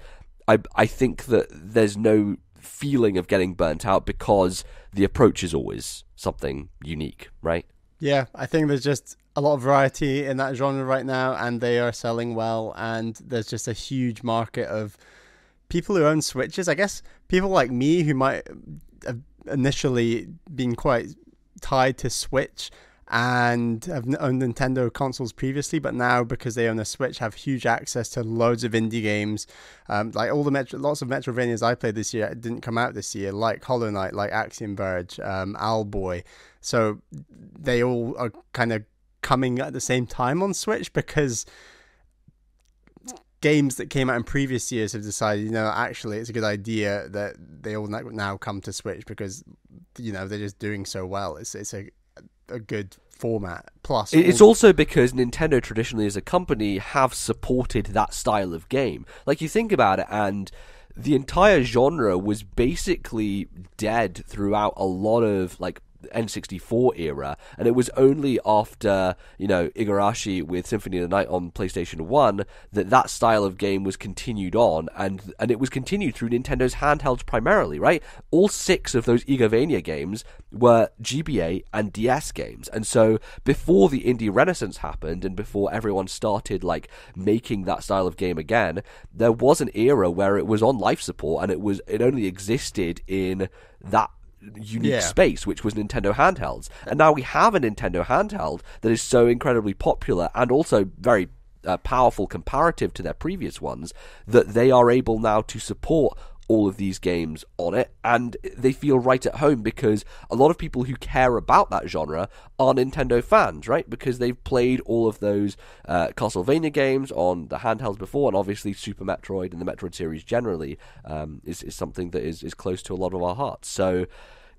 Speaker 1: I think that there's no feeling of getting burnt out, because the approach is always something unique, right?
Speaker 2: Yeah, I think there's just a lot of variety in that genre right now, and they are selling well, and there's just a huge market of people who own Switches. I guess people like me who might have initially been quite tied to Switch and have owned Nintendo consoles previously, but now, because they own a Switch, have huge access to loads of indie games. Like lots of Metroidvanias I played this year didn't come out this year, like Hollow Knight, like Axiom Verge, Owlboy. So they all are kind of coming at the same time on Switch, because games that came out in previous years have decided, actually it's a good idea that they all now come to Switch, because they're just doing so well. It's a good format. Plus,
Speaker 1: it's also because Nintendo traditionally as a company have supported that style of game. Like, you think about it, and the entire genre was basically dead throughout a lot of like N64 era, and it was only after Igarashi with Symphony of the Night on PlayStation 1 that style of game was continued on, and it was continued through Nintendo's handhelds primarily, right? All 6 of those Igavania games were GBA and DS games, and so before the indie renaissance happened, and before everyone started like making that style of game again, there was an era where it was on life support, and it only existed in that unique space, which was Nintendo handhelds. And now we have a Nintendo handheld that is so incredibly popular, and also very powerful comparative to their previous ones, that they are able now to support all of these games on it, and they feel right at home, because a lot of people who care about that genre are Nintendo fans, right? Because they've played all of those Castlevania games on the handhelds before, and obviously Super Metroid and the Metroid series generally is something that is close to a lot of our hearts. So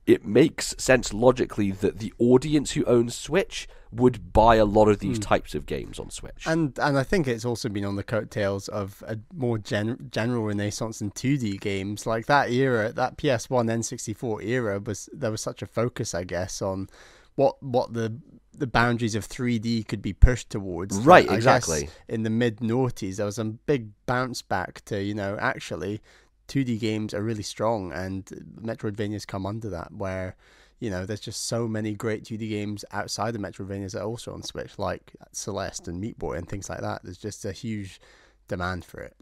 Speaker 1: it makes sense logically that the audience who owns Switch would buy a lot of these types of games on Switch.
Speaker 2: And I think it's also been on the coattails of a more general renaissance in 2D games. Like that era, that PS1 N64 era, there was such a focus, I guess, on what the boundaries of 3D could be pushed towards.
Speaker 1: Right,
Speaker 2: I
Speaker 1: exactly.
Speaker 2: guess in the mid-noughties, there was a big bounce back to, actually 2D games are really strong, and Metroidvanias come under that, where there's just so many great 2D games outside of Metroidvanias that are also on Switch, like Celeste and Meat Boy and things like that. There's just a huge demand for it.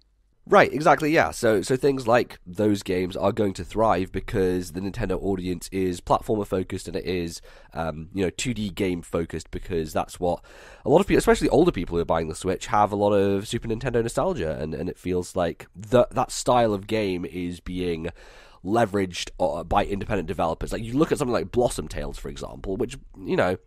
Speaker 1: Right, exactly, yeah. So things like those games are going to thrive because the Nintendo audience is platformer focused, and it is 2D game focused, because that's what a lot of people, especially older people who are buying the Switch, have a lot of Super Nintendo nostalgia, and it feels like that style of game is being leveraged by independent developers. Like, you look at something like Blossom Tales, for example, which, it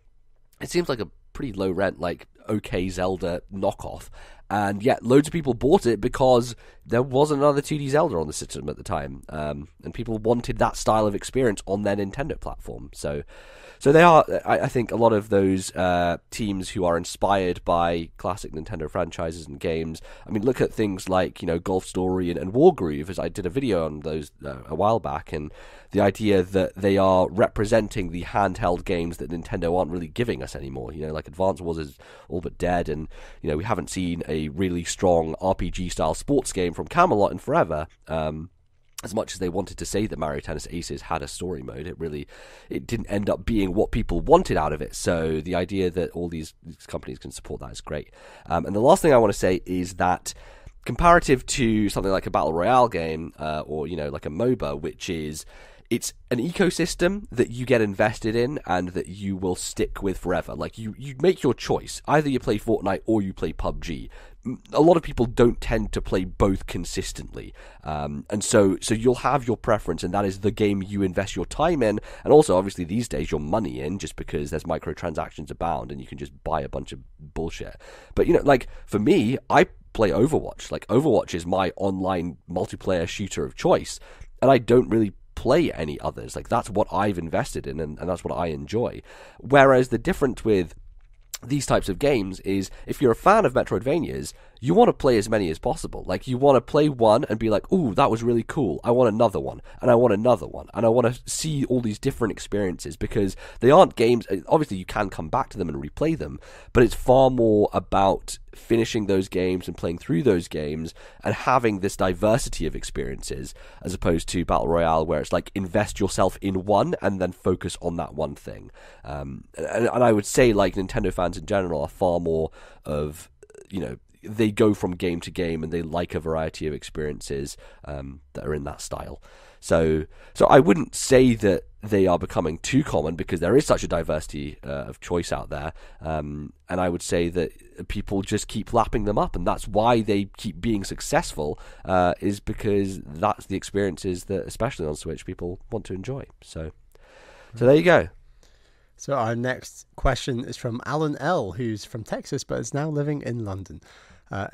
Speaker 1: seems like a pretty low rent, like, okay Zelda knockoff, and yet loads of people bought it because there was another 2D Zelda on the system at the time, and people wanted that style of experience on their Nintendo platform. So they are, I think, a lot of those teams who are inspired by classic Nintendo franchises and games. I mean, look at things like, Golf Story and Wargroove, as I did a video on those a while back, and the idea that they are representing the handheld games that Nintendo aren't really giving us anymore. Like Advance Wars is all but dead, and we haven't seen a really strong RPG-style sports game from Camelot in forever. As much as they wanted to say that Mario Tennis Aces had a story mode, it didn't end up being what people wanted out of it. So the idea that all these companies can support that is great. And the last thing I want to say is that, comparative to something like a Battle Royale game, or like a MOBA, which is, it's an ecosystem that you get invested in and that you will stick with forever. Like, you make your choice. Either you play Fortnite or you play PUBG. A lot of people don't tend to play both consistently. And so you'll have your preference, and that is the game you invest your time in, and also, obviously, these days, your money in, just because there's microtransactions abound and you can just buy a bunch of bullshit. But, like, for me, I play Overwatch. Like, Overwatch is my online multiplayer shooter of choice, and I don't really play any others. Like, that's what I've invested in, and that's what I enjoy. Whereas the difference with these types of games is, if you're a fan of Metroidvanias, you want to play as many as possible. Like, you want to play one and be like, ooh, that was really cool, I want another one, and I want another one, and I want to see all these different experiences, because they aren't games, obviously you can come back to them and replay them, but it's far more about finishing those games and playing through those games and having this diversity of experiences, as opposed to Battle Royale, where it's like, invest yourself in one and then focus on that one thing. And I would say, like, Nintendo fans in general are far more of, they go from game to game, and they like a variety of experiences that are in that style. So I wouldn't say that they are becoming too common, because there is such a diversity of choice out there, and I would say that people just keep lapping them up, and that's why they keep being successful, is because that's the experiences that, especially on Switch, people want to enjoy. So there you go.
Speaker 2: So our next question is from Alan L., who's from Texas but is now living in London.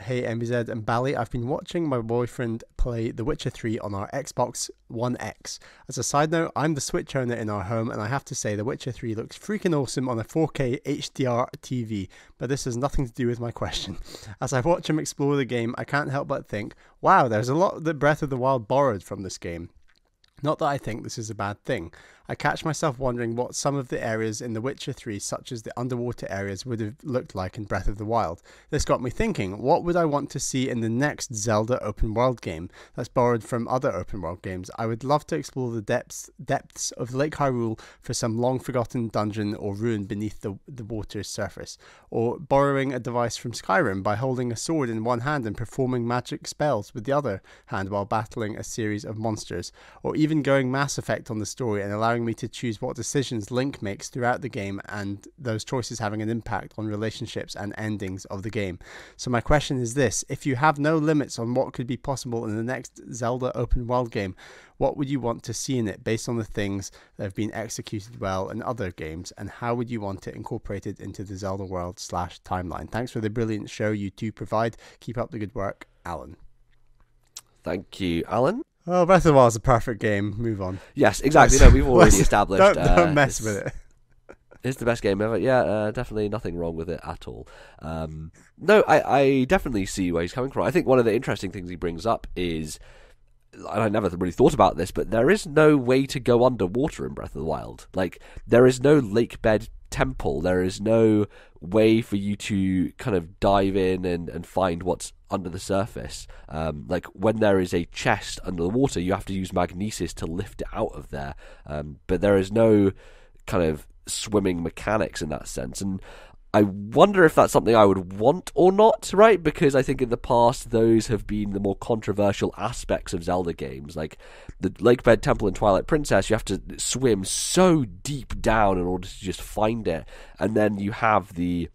Speaker 2: Hey MBZ and Bally, I've been watching my boyfriend play The Witcher 3 on our Xbox One X. As a side note, I'm the Switch owner in our home, and I have to say The Witcher 3 looks freaking awesome on a 4K HDR TV, but this has nothing to do with my question. As I watch him explore the game, I can't help but think, wow, there's a lot that Breath of the Wild borrowed from this game. Not that I think this is a bad thing. I catch myself wondering what some of the areas in The Witcher 3, such as the underwater areas, would have looked like in Breath of the Wild. This got me thinking, what would I want to see in the next Zelda open world game that's borrowed from other open world games? I would love to explore the depths of Lake Hyrule for some long forgotten dungeon or ruin beneath the water's surface. Or borrowing a device from Skyrim by holding a sword in one hand and performing magic spells with the other hand while battling a series of monsters. Or even going Mass Effect on the story and allowing me to choose what decisions Link makes throughout the game, and those choices having an impact on relationships and endings of the game. So my question is this: if you have no limits on what could be possible in the next Zelda open world game, what would you want to see in it based on the things that have been executed well in other games, and how would you want it incorporated into the Zelda world / timeline? Thanks for the brilliant show you two provide. Keep up the good work, Alan.
Speaker 1: Thank you, Alan.
Speaker 2: Oh, Breath of the Wild is a perfect game. Move on.
Speaker 1: Yes, exactly. No, we've already established.
Speaker 2: Don't mess with it.
Speaker 1: It's the best game ever. Yeah, definitely nothing wrong with it at all. No, I definitely see where he's coming from. I think one of the interesting things he brings up is, and I never really thought about this, but there is no way to go underwater in Breath of the Wild. Like, there is no lake bed temple. There is no way for you to kind of dive in and find what's under the surface. Like, when there is a chest under the water, you have to use magnesis to lift it out of there. But there is no kind of swimming mechanics in that sense. And I wonder if that's something I would want or not, right? Because I think in the past, those have been the more controversial aspects of Zelda games. Like the Lake Bed Temple in Twilight Princess, you have to swim so deep down in order to just find it. And then you have the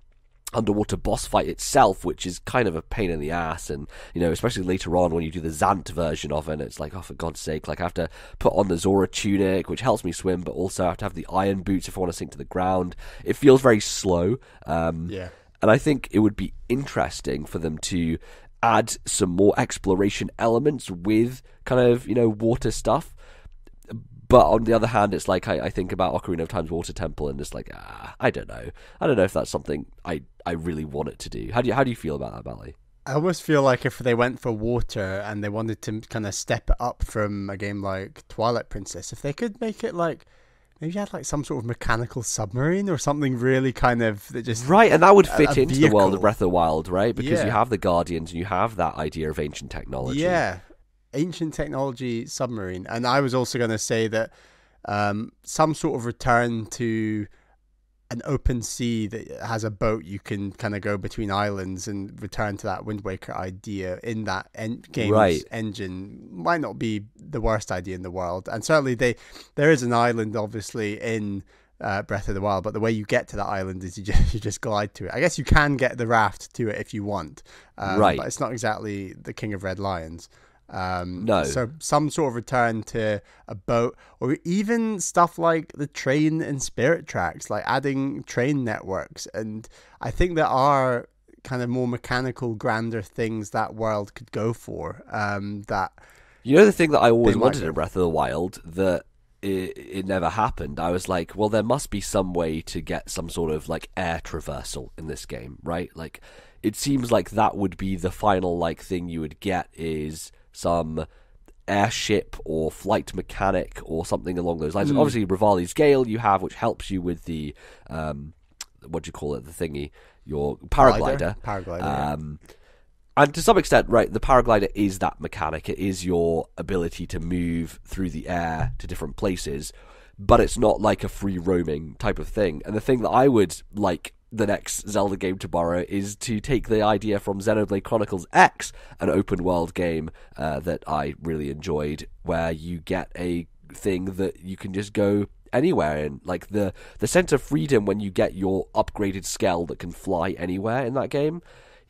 Speaker 1: underwater boss fight itself, which is kind of a pain in the ass, and especially later on when you do the Zant version of it, and it's like, oh, for God's sake, like I have to put on the Zora tunic, which helps me swim, but also I have to have the iron boots if I want to sink to the ground. It feels very slow.
Speaker 2: Yeah.
Speaker 1: And I think it would be interesting for them to add some more exploration elements with kind of water stuff. But on the other hand, it's like I think about Ocarina of Time's Water Temple, and it's like, I don't know. I don't know if that's something I really want it to do. How do you feel about that, Bally?
Speaker 2: I almost feel like if they went for water and they wanted to kind of step it up from a game like Twilight Princess, if they could make it like, maybe you had like some sort of mechanical submarine or something really kind of that just...
Speaker 1: Right, and that would fit into
Speaker 2: vehicle.
Speaker 1: The world of Breath of the Wild, right? Because you have the Guardians and you have that idea of ancient technology.
Speaker 2: Yeah. Ancient technology submarine. And I was also going to say that some sort of return to an open sea that has a boat you can kind of go between islands and return to that Wind Waker idea in that game's engine might not be the worst idea in the world. And certainly there is an island obviously in Breath of the Wild, but the way you get to that island is you just glide to it. I guess you can get the raft to it if you want, but it's not exactly the King of Red Lions.
Speaker 1: No.
Speaker 2: So some sort of return to a boat, or even stuff like the train and Spirit Tracks, like adding train networks. And I think there are kind of more mechanical, grander things that world could go for. That
Speaker 1: the thing that I always wanted in Breath of the Wild that it never happened. I was like, well, there must be some way to get some sort of like air traversal in this game, right? Like, it seems like that would be the final like thing you would get is some airship or flight mechanic or something along those lines. And obviously, Rivali's Gale you have, which helps you with the what do you call it? The thingy, your paraglider.
Speaker 2: Paraglider.
Speaker 1: And to some extent, right, the paraglider is that mechanic. It is your ability to move through the air to different places, but it's not like a free roaming type of thing. And the thing that I would like the next Zelda game to borrow is to take the idea from Xenoblade Chronicles X, an open world game that I really enjoyed, where you get a thing that you can just go anywhere in. Like the sense of freedom when you get your upgraded Skell that can fly anywhere in that game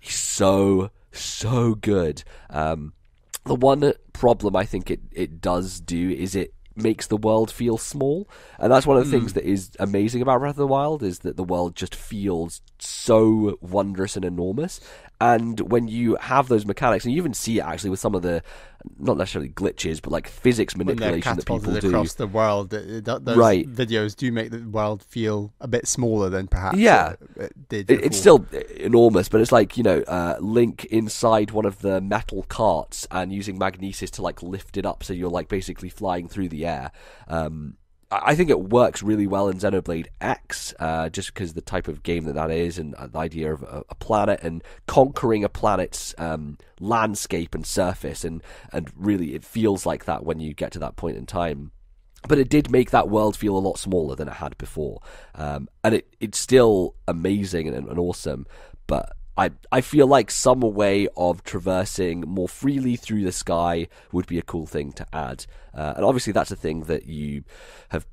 Speaker 1: is so good. The one problem I think it does do is it makes the world feel small, and that's one of the things that is amazing about Breath of the Wild, is that the world just feels so wondrous and enormous. And when you have those mechanics, and you even see it actually with some of the, not necessarily glitches, but like physics manipulation that people do
Speaker 2: across the world, those videos do make the world feel a bit smaller than perhaps it did before. It's
Speaker 1: still enormous, but it's like, Link inside one of the metal carts and using magnesis to like lift it up so you're like basically flying through the air. I think it works really well in Xenoblade X, just because the type of game that is, and the idea of a planet and conquering a planet's landscape and surface, and really it feels like that when you get to that point in time. But it did make that world feel a lot smaller than it had before, and it's still amazing and awesome, but I feel like some way of traversing more freely through the sky would be a cool thing to add. And obviously that's a thing that you have,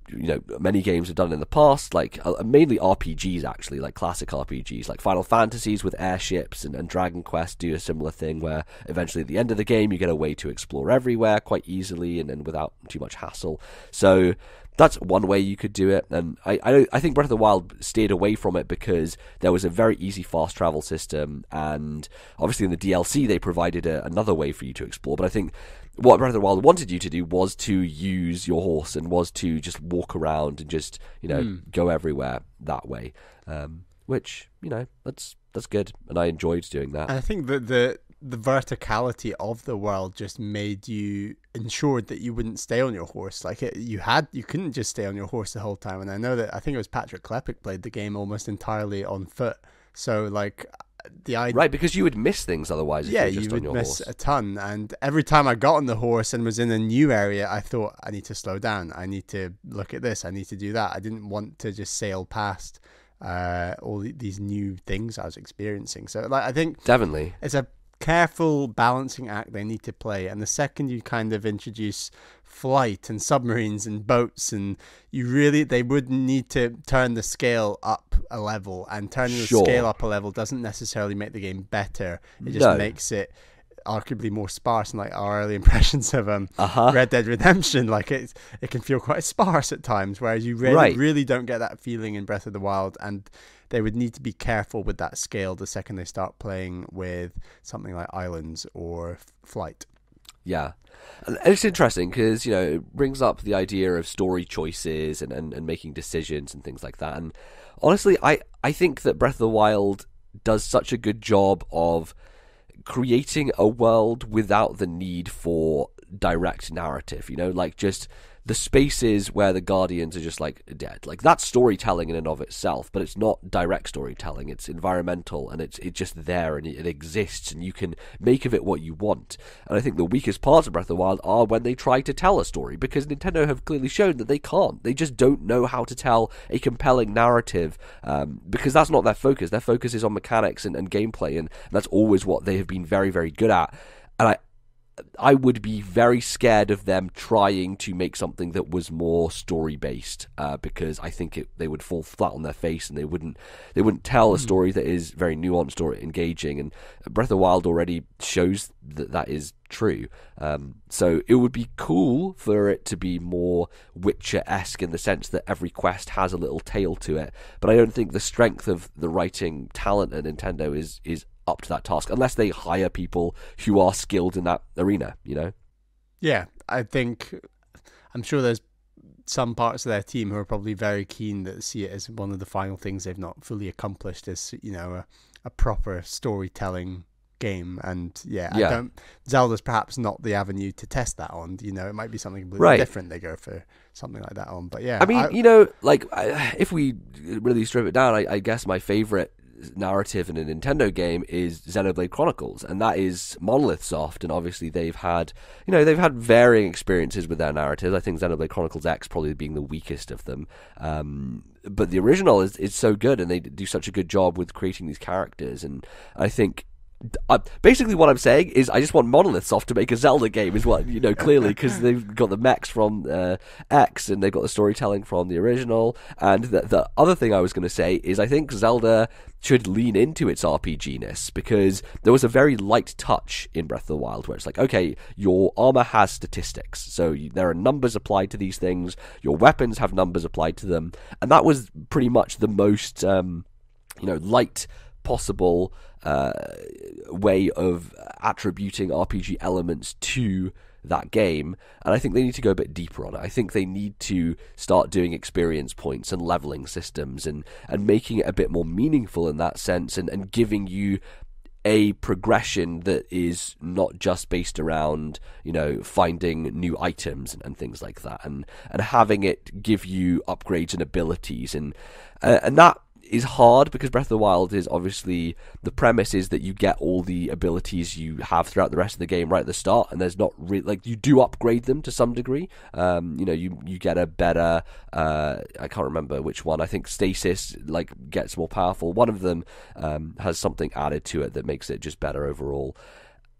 Speaker 1: many games have done in the past, like mainly RPGs actually, like classic RPGs, like Final Fantasies with airships, and Dragon Quest do a similar thing where eventually at the end of the game you get a way to explore everywhere quite easily and without too much hassle. So that's one way you could do it, and I think Breath of the Wild steered away from it because there was a very easy fast travel system, and obviously in the DLC they provided another way for you to explore. But I think what Breath of the Wild wanted you to do was to use your horse and was to just walk around and just go everywhere that way, which that's good, and I enjoyed doing that.
Speaker 2: And I think that the verticality of the world just made you ensured that you wouldn't stay on your horse. Like you couldn't just stay on your horse the whole time. And I think it was Patrick Klepek played the game almost entirely on foot. So like the idea,
Speaker 1: right, because you would miss things otherwise.
Speaker 2: Yeah,
Speaker 1: if you
Speaker 2: would
Speaker 1: on
Speaker 2: miss
Speaker 1: horse.
Speaker 2: a ton. And every time I got on the horse and was in a new area, I thought I need to slow down. I need to look at this. I need to do that. I didn't want to just sail past. these new things I was experiencing. So like I think
Speaker 1: Definitely.
Speaker 2: it's a careful balancing act they need to play, and the second you kind of introduce flight and submarines and boats, and they would need to turn the scale up a level, and turning the scale up a level doesn't necessarily make the game better. It just makes it arguably more sparse. And like our early impressions of Red Dead Redemption, like it can feel quite sparse at times, whereas you really don't get that feeling in Breath of the Wild, and they would need to be careful with that scale the second they start playing with something like Islands or Flight.
Speaker 1: Yeah. And it's interesting because, it brings up the idea of story choices and making decisions and things like that. And honestly, I think that Breath of the Wild does such a good job of creating a world without the need for direct narrative, like just the spaces where the Guardians are just like dead. Like that's storytelling in and of itself, but it's not direct storytelling. It's environmental, and it's just there, and it exists, and you can make of it what you want. And I think the weakest parts of Breath of the Wild are when they try to tell a story, because Nintendo have clearly shown that they can't. They just don't know how to tell a compelling narrative, because that's not their focus. Their focus is on mechanics and gameplay, and that's always what they have been very, very good at. And I would be very scared of them trying to make something that was more story based, because I think they would fall flat on their face, and they wouldn't tell a story that is very nuanced or engaging. And Breath of the Wild already shows that is true. So it would be cool for it to be more Witcher-esque in the sense that every quest has a little tail to it. But I don't think the strength of the writing talent at Nintendo is up to that task, unless they hire people who are skilled in that arena,
Speaker 2: Yeah, I'm sure there's some parts of their team who are probably very keen to see it as one of the final things they've not fully accomplished, as a proper storytelling game. And Zelda's perhaps not the avenue to test that on. It might be something completely different they go for something like that on. But yeah,
Speaker 1: I mean, if we really strip it down, I guess my favorite narrative in a Nintendo game is Xenoblade Chronicles, and that is Monolith Soft, and obviously they've had varying experiences with their narratives. I think Xenoblade Chronicles X probably being the weakest of them, but the original is so good, and they do such a good job with creating these characters. And I think basically what I'm saying is I just want Monolith Soft to make a Zelda game, is what, clearly, because they've got the mechs from X, and they've got the storytelling from the original. And the other thing I was going to say is I think Zelda should lean into its RPG-ness, because there was a very light touch in Breath of the Wild where it's like, okay, your armor has statistics, so there are numbers applied to these things, your weapons have numbers applied to them, and that was pretty much the most light possible way of attributing RPG elements to that game. And I think they need to go a bit deeper on it. I think they need to start doing experience points and leveling systems and making it a bit more meaningful in that sense, and giving you a progression that is not just based around finding new items and things like that, and having it give you upgrades and abilities, and that is hard, because Breath of the Wild is obviously, the premise is that you get all the abilities you have throughout the rest of the game right at the start, and there's not really, you do upgrade them to some degree. You get a better, I can't remember which one, I think Stasis gets more powerful. One of them has something added to it that makes it just better overall.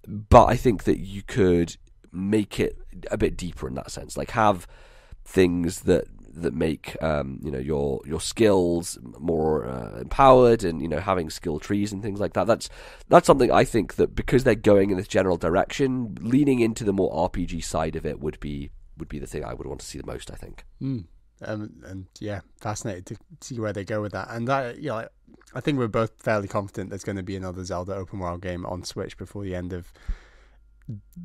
Speaker 1: But I think that you could make it a bit deeper in that sense, have things that make your skills more empowered, and having skill trees and things like that. That's something I think that, because they're going in this general direction, leaning into the more RPG side of it would be the thing I would want to see the most, I think.
Speaker 2: And yeah, fascinated to see where they go with that. And that, I think we're both fairly confident there's going to be another Zelda open world game on Switch before the end of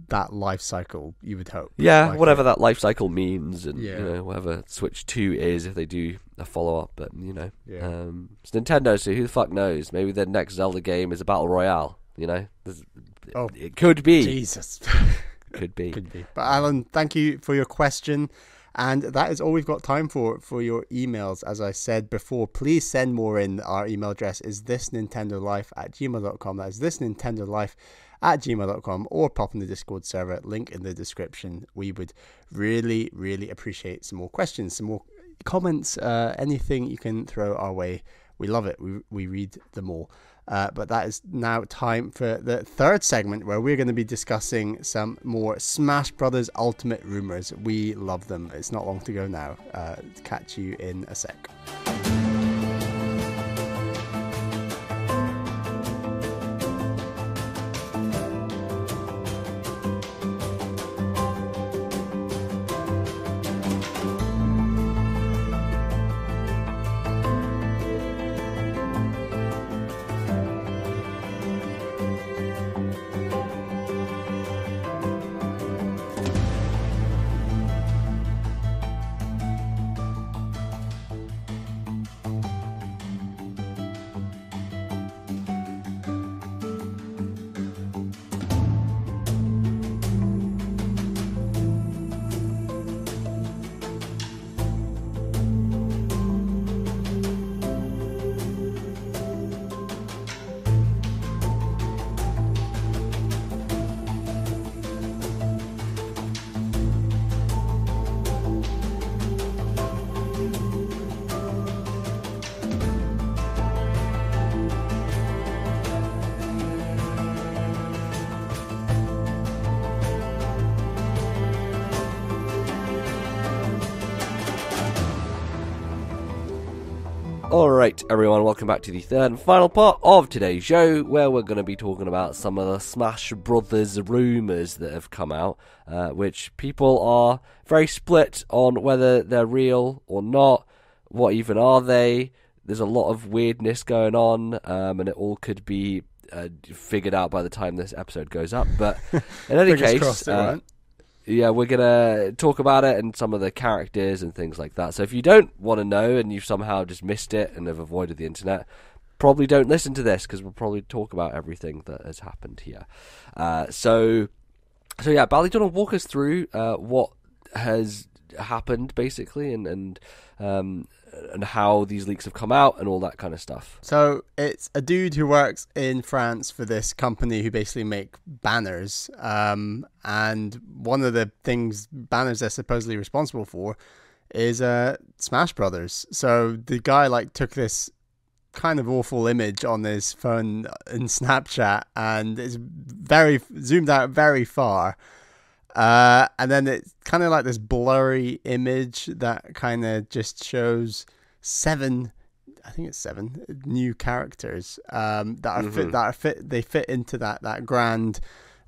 Speaker 2: that life cycle, you would hope.
Speaker 1: Yeah, whatever that life cycle means, and whatever Switch 2 is, if they do a follow-up. But it's Nintendo, so who the fuck knows? Maybe their next Zelda game is a Battle Royale. It could be.
Speaker 2: Jesus.
Speaker 1: Could be.
Speaker 2: But Alan, thank you for your question. And that is all we've got time for your emails. As I said before, please send more in. Our email address is thisnintendolife@gmail.com. That is thisnintendolife@gmail.com, or pop in the Discord server, link in the description. We would really, really appreciate some more questions, some more comments, anything you can throw our way. We love it. We read them all. But that is now time for the third segment, where we're going to be discussing some more Smash Brothers Ultimate Rumours. We love them. It's not long to go now. Catch you in a sec.
Speaker 1: Alright everyone, welcome back to the third and final part of today's show, where we're going to be talking about some of the Smash Brothers rumours that have come out, which people are very split on whether they're real or not. What even are they? There's a lot of weirdness going on, and it all could be figured out by the time this episode goes up. But in any case, yeah, we're going to talk about it and some of the characters and things like that. So if you don't want to know and you've somehow just missed it and have avoided the internet, probably don't listen to this, because we'll probably talk about everything that has happened here. So yeah, Bally, do you want to walk us through what has happened, basically, and how these leaks have come out and all that kind of stuff?
Speaker 2: So it's a dude who works in France for this company who basically make banners, and one of the banners they're supposedly responsible for is Smash Brothers. So the guy took this kind of awful image on his phone in Snapchat, and it's very zoomed out very far. And then it's kind of like this blurry image that kind of just shows seven new characters they fit into that grand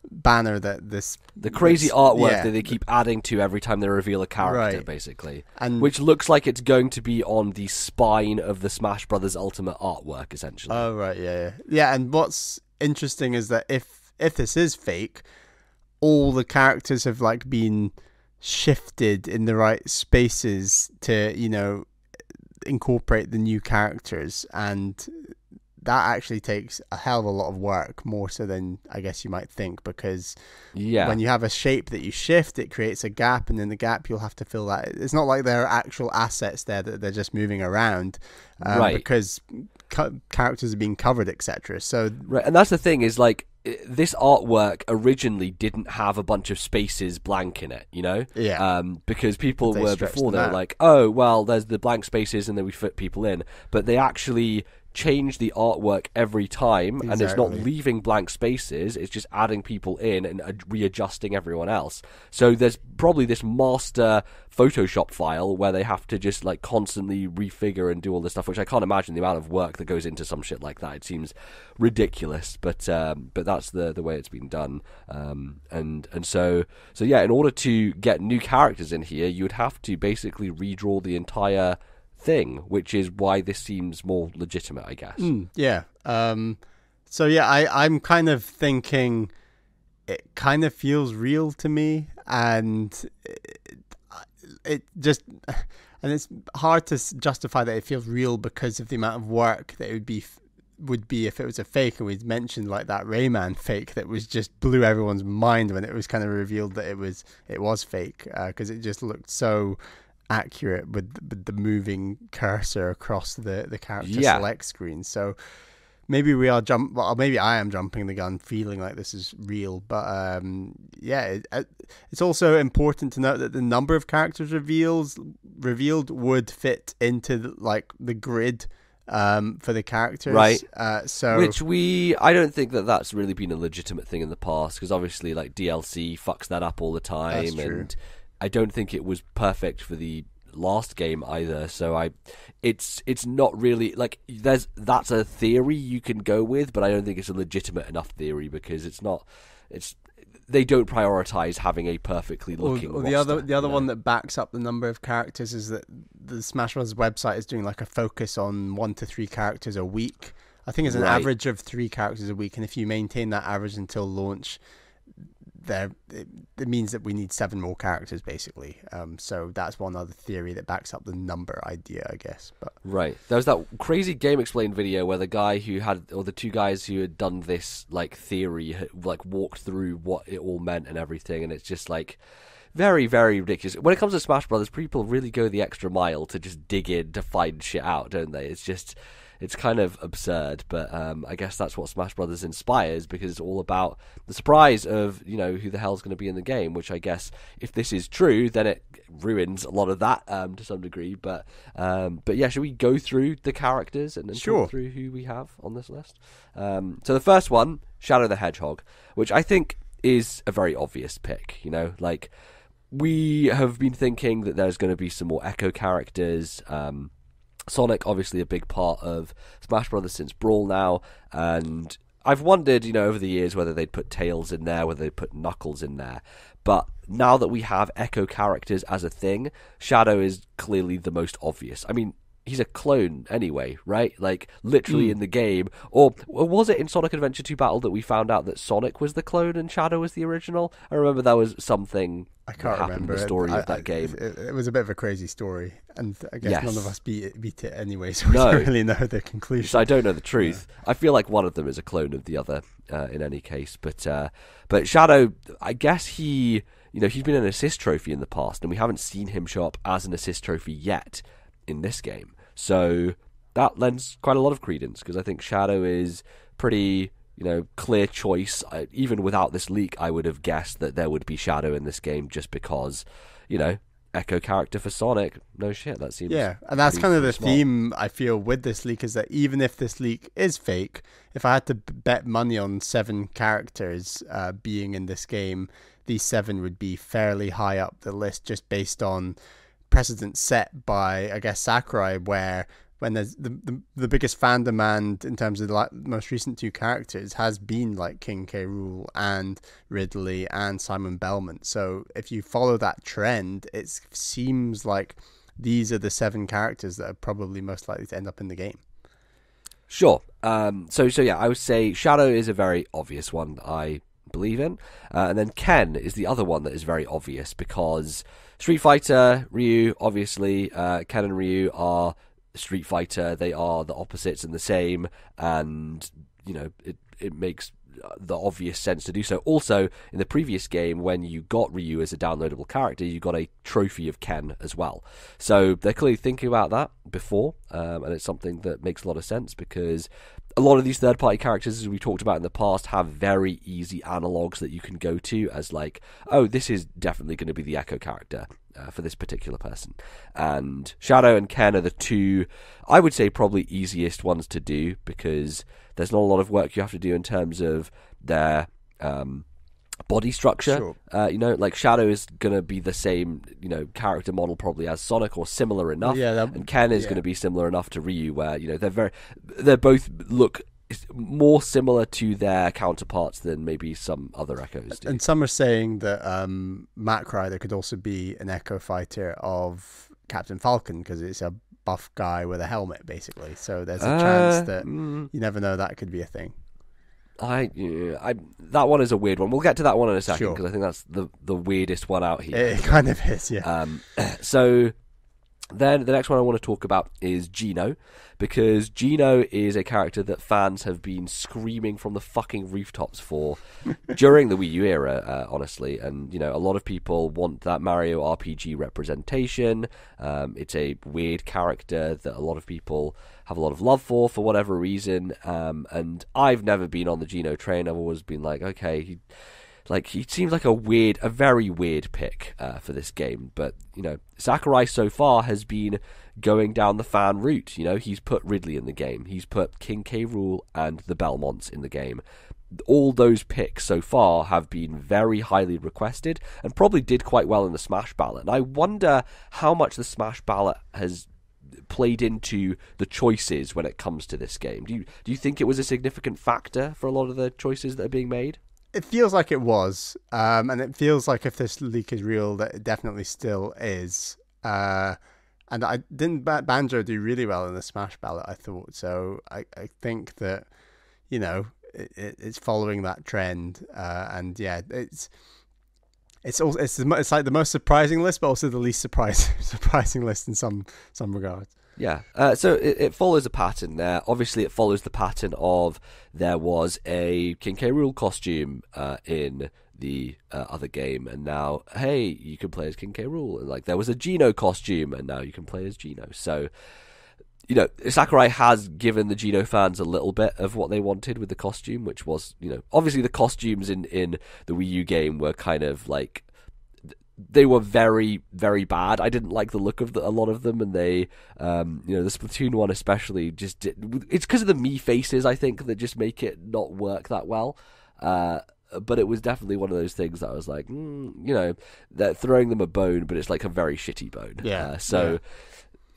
Speaker 2: banner that
Speaker 1: the crazy artwork that they keep adding to every time they reveal a character, basically, and which looks like it's going to be on the spine of the Smash Brothers Ultimate artwork, essentially.
Speaker 2: Oh right, yeah. And what's interesting is that if this is fake, all the characters have been shifted in the right spaces to incorporate the new characters, and that actually takes a hell of a lot of work, more so than I guess you might think, because when you have a shape that you shift, it creates a gap, and in the gap you'll have to fill that. It's not like there are actual assets there that they're just moving around, because characters are being covered, etc. So
Speaker 1: and that's the thing, is this artwork originally didn't have a bunch of spaces blank in it, because people were before, they were like, oh well, there's the blank spaces and then we fit people in, but they actually change the artwork every time, and it's not leaving blank spaces, it's just adding people in and readjusting everyone else. So there's probably this master Photoshop file where they have to just constantly refigure and do all this stuff, which I can't imagine the amount of work that goes into some shit like that. It seems ridiculous, but that's the way it's been done. And so yeah, in order to get new characters in here, you would have to basically redraw the entire thing, which is why this seems more legitimate, I guess. So yeah, I'm kind of thinking it kind of feels real to me, and it's hard to justify that it feels real because of the amount of work that it would be if it was a fake. And we'd mentioned that Rayman fake that was just blew everyone's mind when it was kind of revealed that it was fake, because it just looked so accurate with the moving cursor across the character select screen. So maybe maybe I am jumping the gun, feeling like this is real. But it's also important to note that the number of characters revealed would fit into the grid
Speaker 2: for the characters.
Speaker 1: Right.
Speaker 2: So
Speaker 1: Which I don't think that that's really been a legitimate thing in the past, because obviously like DLC fucks that up all the time.
Speaker 2: That's true.
Speaker 1: And I don't think it was perfect for the last game either. So it's not really like that's a theory you can go with, but I don't think it's a legitimate enough theory, because they don't prioritize having a perfectly looking roster,
Speaker 2: the other one that backs up the number of characters is that the Smash Bros. Website is doing like a focus on 1 to 3 characters a week. I think it's an average of 3 characters a week, and if you maintain that average until launch, it means that we need 7 more characters basically. So that's one other theory that backs up the number idea, I guess. But
Speaker 1: right, there was that crazy Game Explained video where the guy the 2 guys who had done this like theory like walked through what it all meant and everything, and it's just like very, very ridiculous. When it comes to Smash Brothers, people really go the extra mile to just dig in to find shit out, don't they? It's kind of absurd, but I guess that's what Smash Brothers inspires, because it's all about the surprise of, who the hell's going to be in the game, which I guess, if this is true, then it ruins a lot of that to some degree. But yeah, should we go through the characters and then talk through who we have on this list? So the first one, Shadow the Hedgehog, which I think is a very obvious pick, like we have been thinking that there's going to be some more Echo characters. Sonic, obviously a big part of Smash Brothers since Brawl now, and I've wondered, over the years whether they'd put Tails in there, whether they'd put Knuckles in there, but now that we have Echo characters as a thing, Shadow is clearly the most obvious. I mean, he's a clone anyway, right? Like, literally in the game. Or was it in Sonic Adventure 2 Battle that we found out that Sonic was the clone and Shadow was the original? I remember that was something
Speaker 2: I can't remember
Speaker 1: in the story of that game.
Speaker 2: It was a bit of a crazy story, and I guess none of us beat it anyway, so we
Speaker 1: No.
Speaker 2: don't really know the conclusion.
Speaker 1: So I don't know the truth. Yeah. I feel like one of them is a clone of the other in any case. But Shadow, I guess he's been an assist trophy in the past, and we haven't seen him show up as an assist trophy yet in this game. So that lends quite a lot of credence, because I think Shadow is pretty, clear choice. Even without this leak, I would have guessed that there would be Shadow in this game, just because, Echo character for Sonic. No shit, that seems
Speaker 2: and that's kind of the
Speaker 1: smart
Speaker 2: theme I feel with this leak, is that even if this leak is fake, if I had to bet money on 7 characters being in this game, these 7 would be fairly high up the list, just based on precedent set by, I guess, Sakurai, where when there's the biggest fan demand in terms of the most recent 2 characters has been like King K. Rool and Ridley and Simon Belmont. So if you follow that trend, it seems like these are the 7 characters that are probably most likely to end up in the game.
Speaker 1: Sure. So yeah, I would say Shadow is a very obvious one I believe in, and then Ken is the other one that is very obvious, because Street Fighter, Ryu, obviously, Ken and Ryu are Street Fighter. They are the opposites and the same, and it makes the obvious sense to do so. Also, in the previous game, when you got Ryu as a downloadable character, you got a trophy of Ken as well. So they're clearly thinking about that before, and it's something that makes a lot of sense, because a lot of these third-party characters, as we talked about in the past, have very easy analogs that you can go to as like, oh, this is definitely going to be the Echo character for this particular person. And Shadow and Ken are the 2, I would say, probably easiest ones to do, because there's not a lot of work you have to do in terms of their body structure.
Speaker 2: Sure.
Speaker 1: Like Shadow is going to be the same, character model probably as Sonic, or similar enough. And Ken is going to be similar enough to Ryu, where, they both look more similar to their counterparts than maybe some other Echoes do.
Speaker 2: And some are saying that Mac Rider could also be an Echo fighter of Captain Falcon, because it's a buff guy with a helmet, basically. So there's a chance that you never know, that could be a thing.
Speaker 1: That one is a weird one. We'll get to that one in a second, because I think that's the weirdest one out here.
Speaker 2: It kind of is, yeah.
Speaker 1: So then the next one I want to talk about is Geno, because Geno is a character that fans have been screaming from the fucking rooftops for during the Wii U era, honestly. And, a lot of people want that Mario RPG representation. It's a weird character that a lot of people have a lot of love for whatever reason. And I've never been on the Geno train. I've always been like, okay, like he seems like a very weird pick for this game. But Sakurai so far has been going down the fan route. He's put Ridley in the game, he's put King K. Rool and the Belmonts in the game. All those picks so far have been very highly requested and probably did quite well in the Smash ballot. And I wonder how much the Smash ballot has played into the choices when it comes to this game. Do you think it was a significant factor for a lot of the choices that are being made?
Speaker 2: It feels like it was, and it feels like if this leak is real, that it definitely still is. And I didn't Banjo do really well in the Smash ballot, I thought. So I think that it's following that trend, and yeah, it's like the most surprising list, but also the least surprising list in some regards.
Speaker 1: Yeah, so it follows a pattern there. Obviously, it follows the pattern of there was a King K. Rool costume in the other game, and now, hey, you can play as King K. Rool. And like there was a Geno costume, and now you can play as Geno. So, Sakurai has given the Geno fans a little bit of what they wanted with the costume, which was, obviously the costumes in the Wii U game were kind of like, they were very, very bad. I didn't like the look of a lot of them, and they, the Splatoon one especially, it's because of the Mii faces, I think, that just make it not work that well. But it was definitely one of those things that I was like, they're throwing them a bone, but it's like a very shitty bone.
Speaker 2: Yeah.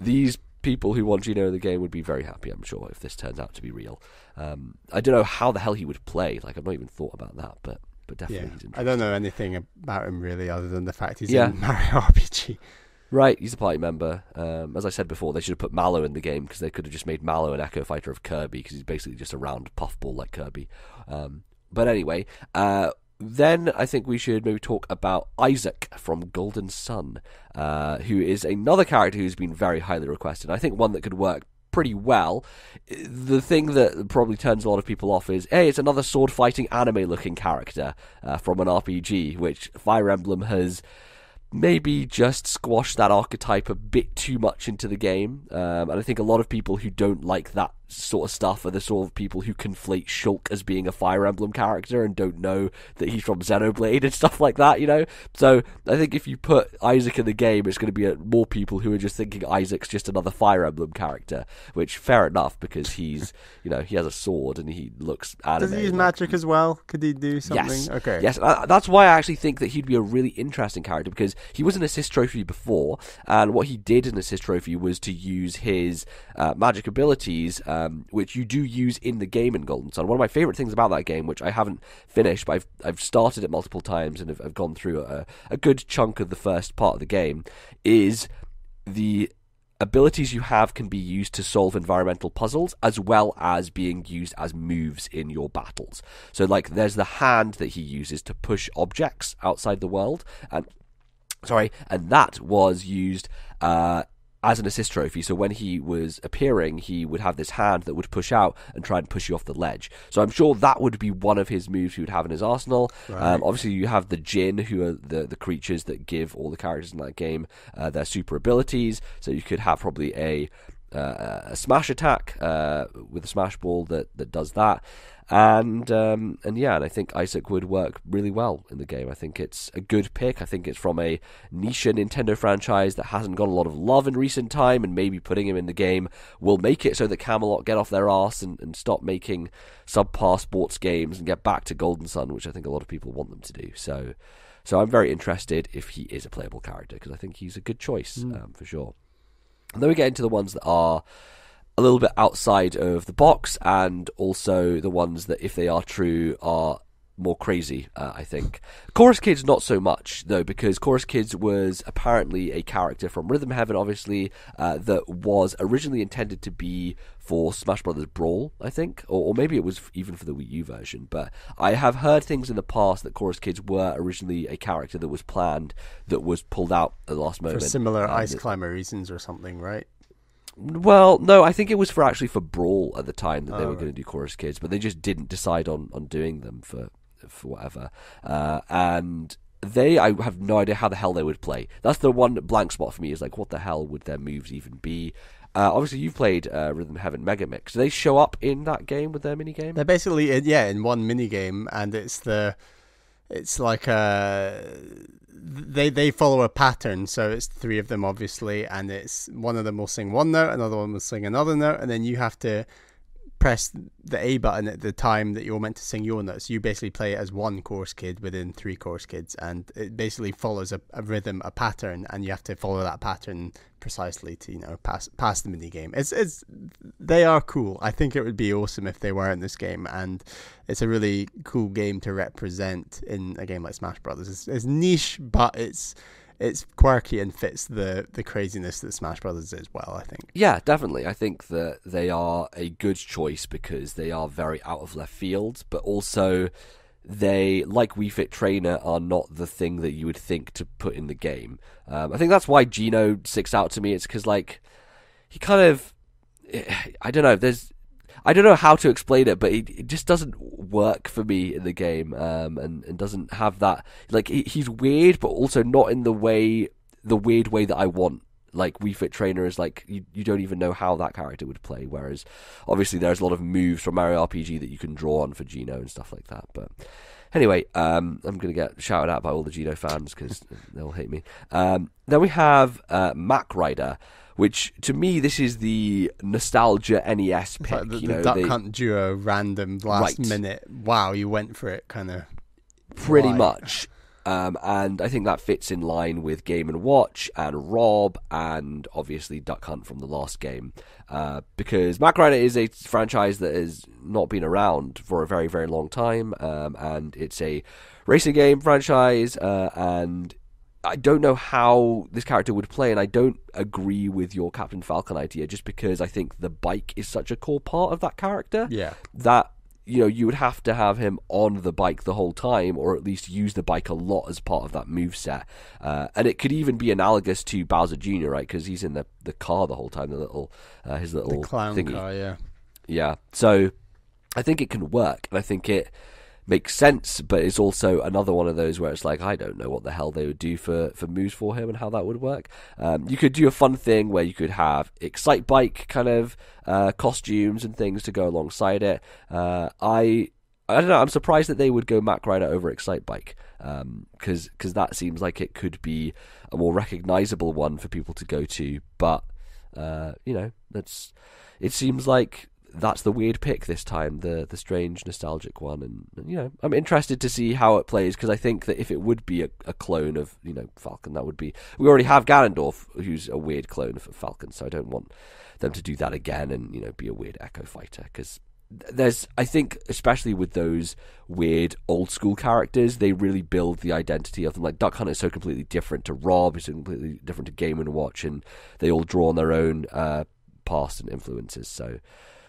Speaker 1: These people who want Geno in the game would be very happy, I'm sure, if this turns out to be real. I don't know how the hell he would play. Like, I've not even thought about that, but definitely he's interesting.
Speaker 2: I don't know anything about him really, other than the fact he's in Mario RPG.
Speaker 1: Right, he's a party member. As I said before, they should have put Mallow in the game, because they could have just made Mallow an Echo Fighter of Kirby, because he's basically just a round puffball like Kirby. But anyway, then I think we should maybe talk about Isaac from Golden Sun, who is another character who's been very highly requested. I think one that could work pretty well. The thing that probably turns a lot of people off is, hey, it's another sword-fighting anime-looking character from an RPG, which Fire Emblem has maybe just squashed that archetype a bit too much into the game. And I think a lot of people who don't like that sort of stuff are the sort of people who conflate Shulk as being a Fire Emblem character and don't know that he's from Xenoblade and stuff like that, So I think if you put Isaac in the game, it's going to be more people who are just thinking Isaac's just another Fire Emblem character, which, fair enough, because he's, he has a sword and he looks anime.
Speaker 2: Does he use magic as well? Could he do something?
Speaker 1: Yes.
Speaker 2: Okay.
Speaker 1: Yes, that's why I actually think that he'd be a really interesting character, because he was an assist trophy before, and what he did in assist trophy was to use his magic abilities, which you do use in the game in Golden Sun. One of my favourite things about that game, which I haven't finished, but I've started it multiple times and I've gone through a good chunk of the first part of the game, is the abilities you have can be used to solve environmental puzzles, as well as being used as moves in your battles. So, like, there's the hand that he uses to push objects outside the world, and that was used as an assist trophy. So when he was appearing, he would have this hand that would push out and try and push you off the ledge. So I'm sure that would be one of his moves he would have in his arsenal. Right. Obviously, you have the Jinn, who are the creatures that give all the characters in that game their super abilities. So you could have probably a smash attack with a smash ball that does that. And I think Isaac would work really well in the game. I think it's a good pick. I think it's from a niche Nintendo franchise that hasn't got a lot of love in recent time, and maybe putting him in the game will make it so that Camelot get off their arse and stop making subpar sports games and get back to Golden Sun, which I think a lot of people want them to do. So I'm very interested if he is a playable character, because I think he's a good choice for sure. And then we get into the ones that are a little bit outside of the box, and also the ones that, if they are true, are more crazy, I think. Chorus Kids, not so much, though, because Chorus Kids was apparently a character from Rhythm Heaven, obviously, that was originally intended to be for Smash Bros. Brawl, I think, or maybe it was even for the Wii U version, but I have heard things in the past that Chorus Kids were originally a character that was planned, that was pulled out at the last moment.
Speaker 2: For similar Ice Climber reasons or something, right?
Speaker 1: Well, no, I think it was for Brawl at the time that they were going to do Chorus Kids, but they just didn't decide on doing them for whatever. And I have no idea how the hell they would play. That's the one blank spot for me, is like, what the hell would their moves even be? Obviously, you've played Rhythm Heaven Mega Mix. Do they show up in that game with their minigame?
Speaker 2: They're basically, in one minigame, and it's the it's like they follow a pattern, so it's three of them obviously, and it's one of them will sing one note, another one will sing another note, and then you have to press the A button at the time that you're meant to sing your notes. You basically play it as one chorus kid within three chorus kids, and it basically follows a rhythm, a pattern, and you have to follow that pattern precisely to, you know, pass the mini game. It's they are cool. I think it would be awesome if they were in this game, and it's a really cool game to represent in a game like Smash Brothers. It's niche, but it's quirky and fits the craziness that Smash Brothers is well, I think.
Speaker 1: Yeah, definitely. I think that they are a good choice because they are very out of left field, but also they, like Wii Fit Trainer, are not the thing that you would think to put in the game. I think that's why Gino sticks out to me. It's because, like, he kind of... I don't know, I don't know how to explain it, but it just doesn't work for me in the game, and doesn't have that... Like, he's weird, but also not in the weird way that I want. Like, Wii Fit Trainer is like, you don't even know how that character would play, whereas obviously there's a lot of moves from Mario RPG that you can draw on for Gino and stuff like that. But anyway, I'm going to get shouted out by all the Gino fans because they'll hate me. Then we have Mac Rider, which, to me, this is the nostalgia NES pick.
Speaker 2: It's like the Duck Hunt duo random last minute. Wow, you went for it kind of.
Speaker 1: Pretty much. And I think that fits in line with Game & Watch and Rob and obviously Duck Hunt from the last game. Because Mac Rider is a franchise that has not been around for a very, very long time. And it's a racing game franchise. And I don't know how this character would play, and I don't agree with your Captain Falcon idea just because I think the bike is such a core part of that character.
Speaker 2: Yeah.
Speaker 1: That, you know, you would have to have him on the bike the whole time, or at least use the bike a lot as part of that moveset. And it could even be analogous to Bowser Jr., right? Because he's in the car the whole time, his little
Speaker 2: the clown
Speaker 1: thingy.
Speaker 2: car, yeah.
Speaker 1: Yeah, so I think it can work, and I think it makes sense, but it's also another one of those where it's like, I don't know what the hell they would do for moves for him and how that would work. You could do a fun thing where you could have Excite Bike kind of costumes and things to go alongside it. I don't know, I'm surprised that they would go Mac Rider over Excite Bike, because that seems like it could be a more recognizable one for people to go to, but you know, it seems like that's the weird pick this time, the strange nostalgic one, and you know, I'm interested to see how it plays, because I think that if it would be a clone of, you know, Falcon, that would be, we already have Ganondorf who's a weird clone of Falcon, so I don't want them to do that again and, you know, be a weird Echo Fighter, because there's, I think, especially with those weird old school characters, they really build the identity of them. Like Duck Hunt is so completely different to Rob, it's so completely different to Game & Watch, and they all draw on their own past and influences, so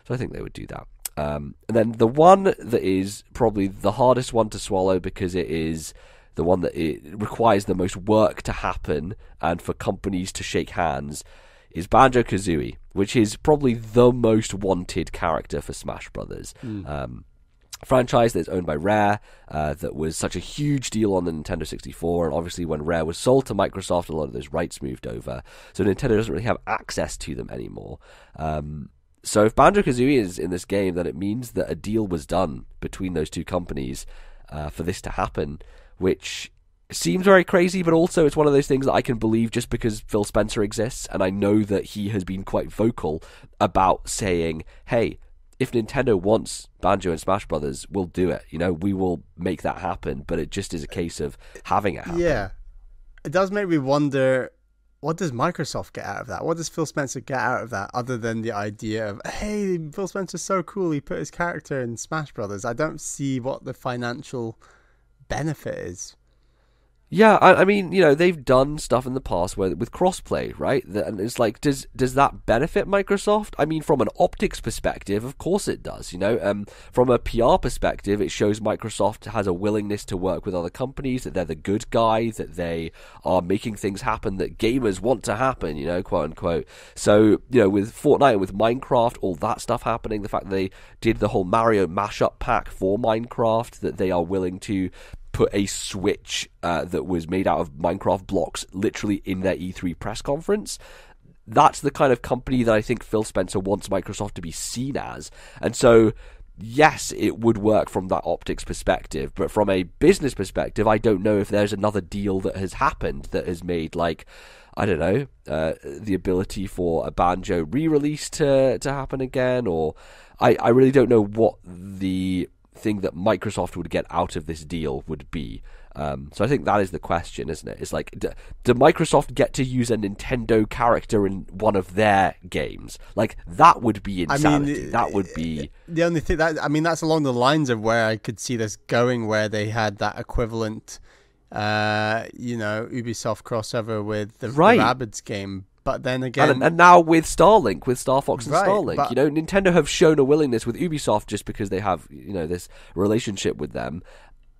Speaker 1: I think they would do that. And then the one that is probably the hardest one to swallow, because it is the one that it requires the most work to happen and for companies to shake hands, is Banjo-Kazooie, which is probably the most wanted character for Smash Brothers. A franchise that's owned by Rare, that was such a huge deal on the Nintendo 64, and obviously when Rare was sold to Microsoft, a lot of those rights moved over, so Nintendo doesn't really have access to them anymore. So if Banjo-Kazooie is in this game, then it means that a deal was done between those two companies for this to happen, which seems very crazy, but also it's one of those things that I can believe just because Phil Spencer exists, and I know that he has been quite vocal about saying, hey, if Nintendo wants Banjo and Smash Brothers, we'll do it. You know, we will make that happen, but it just is a case of having it happen.
Speaker 2: Yeah. It does make me wonder, what does Microsoft get out of that? What does Phil Spencer get out of that, other than the idea of, hey, Phil Spencer's so cool, he put his character in Smash Brothers? I don't see what the financial benefit is.
Speaker 1: Yeah, I mean, you know, they've done stuff in the past with crossplay, right? And it's like, does that benefit Microsoft? I mean, from an optics perspective, of course it does, you know. From a PR perspective, it shows Microsoft has a willingness to work with other companies, that they're the good guy, that they are making things happen that gamers want to happen, you know, quote unquote. So, you know, with Fortnite and with Minecraft, all that stuff happening, the fact that they did the whole Mario mashup pack for Minecraft, that they are willing to put a Switch that was made out of Minecraft blocks literally in their E3 press conference. That's the kind of company that I think Phil Spencer wants Microsoft to be seen as. And so yes, it would work from that optics perspective, but from a business perspective, I don't know if there's another deal that has happened that has made, like, I don't know, the ability for a Banjo re-release to happen again, or I really don't know what the thing that Microsoft would get out of this deal would be. So I think that is the question, isn't it? It's like, do Microsoft get to use a Nintendo character in one of their games? Like, that would be insanity. That would be...
Speaker 2: The only thing, that's along the lines of where I could see this going, where they had that equivalent, Ubisoft crossover with the Rabbids game. But then again...
Speaker 1: And now with Starlink, with Star Fox and
Speaker 2: right,
Speaker 1: Starlink,
Speaker 2: but,
Speaker 1: Nintendo have shown a willingness with Ubisoft just because they have, this relationship with them.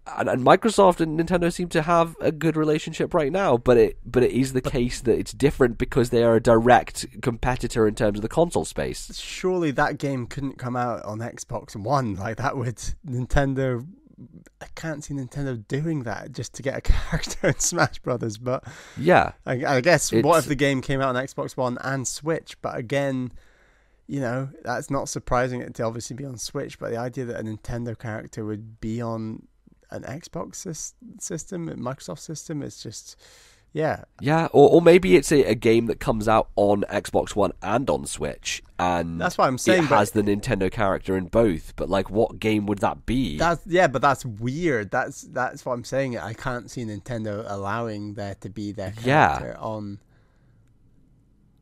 Speaker 1: And Microsoft and Nintendo seem to have a good relationship right now, but it is the case that it's different because they are a direct competitor in terms of the console space.
Speaker 2: Surely that game couldn't come out on Xbox One. Like, that would... Nintendo... I can't see Nintendo doing that just to get a character in Smash Brothers, but
Speaker 1: yeah,
Speaker 2: I guess what if the game came out on Xbox One and Switch? But again, that's not surprising it to obviously be on Switch, but the idea that a Nintendo character would be on an Xbox system, a Microsoft system, it's just... Yeah, or maybe it's a game that comes out on Xbox One and on Switch, and that's what I'm saying.
Speaker 1: It has the Nintendo character in both, but like, what game would that be?
Speaker 2: But that's weird. That's what I'm saying. I can't see Nintendo allowing there to be their character on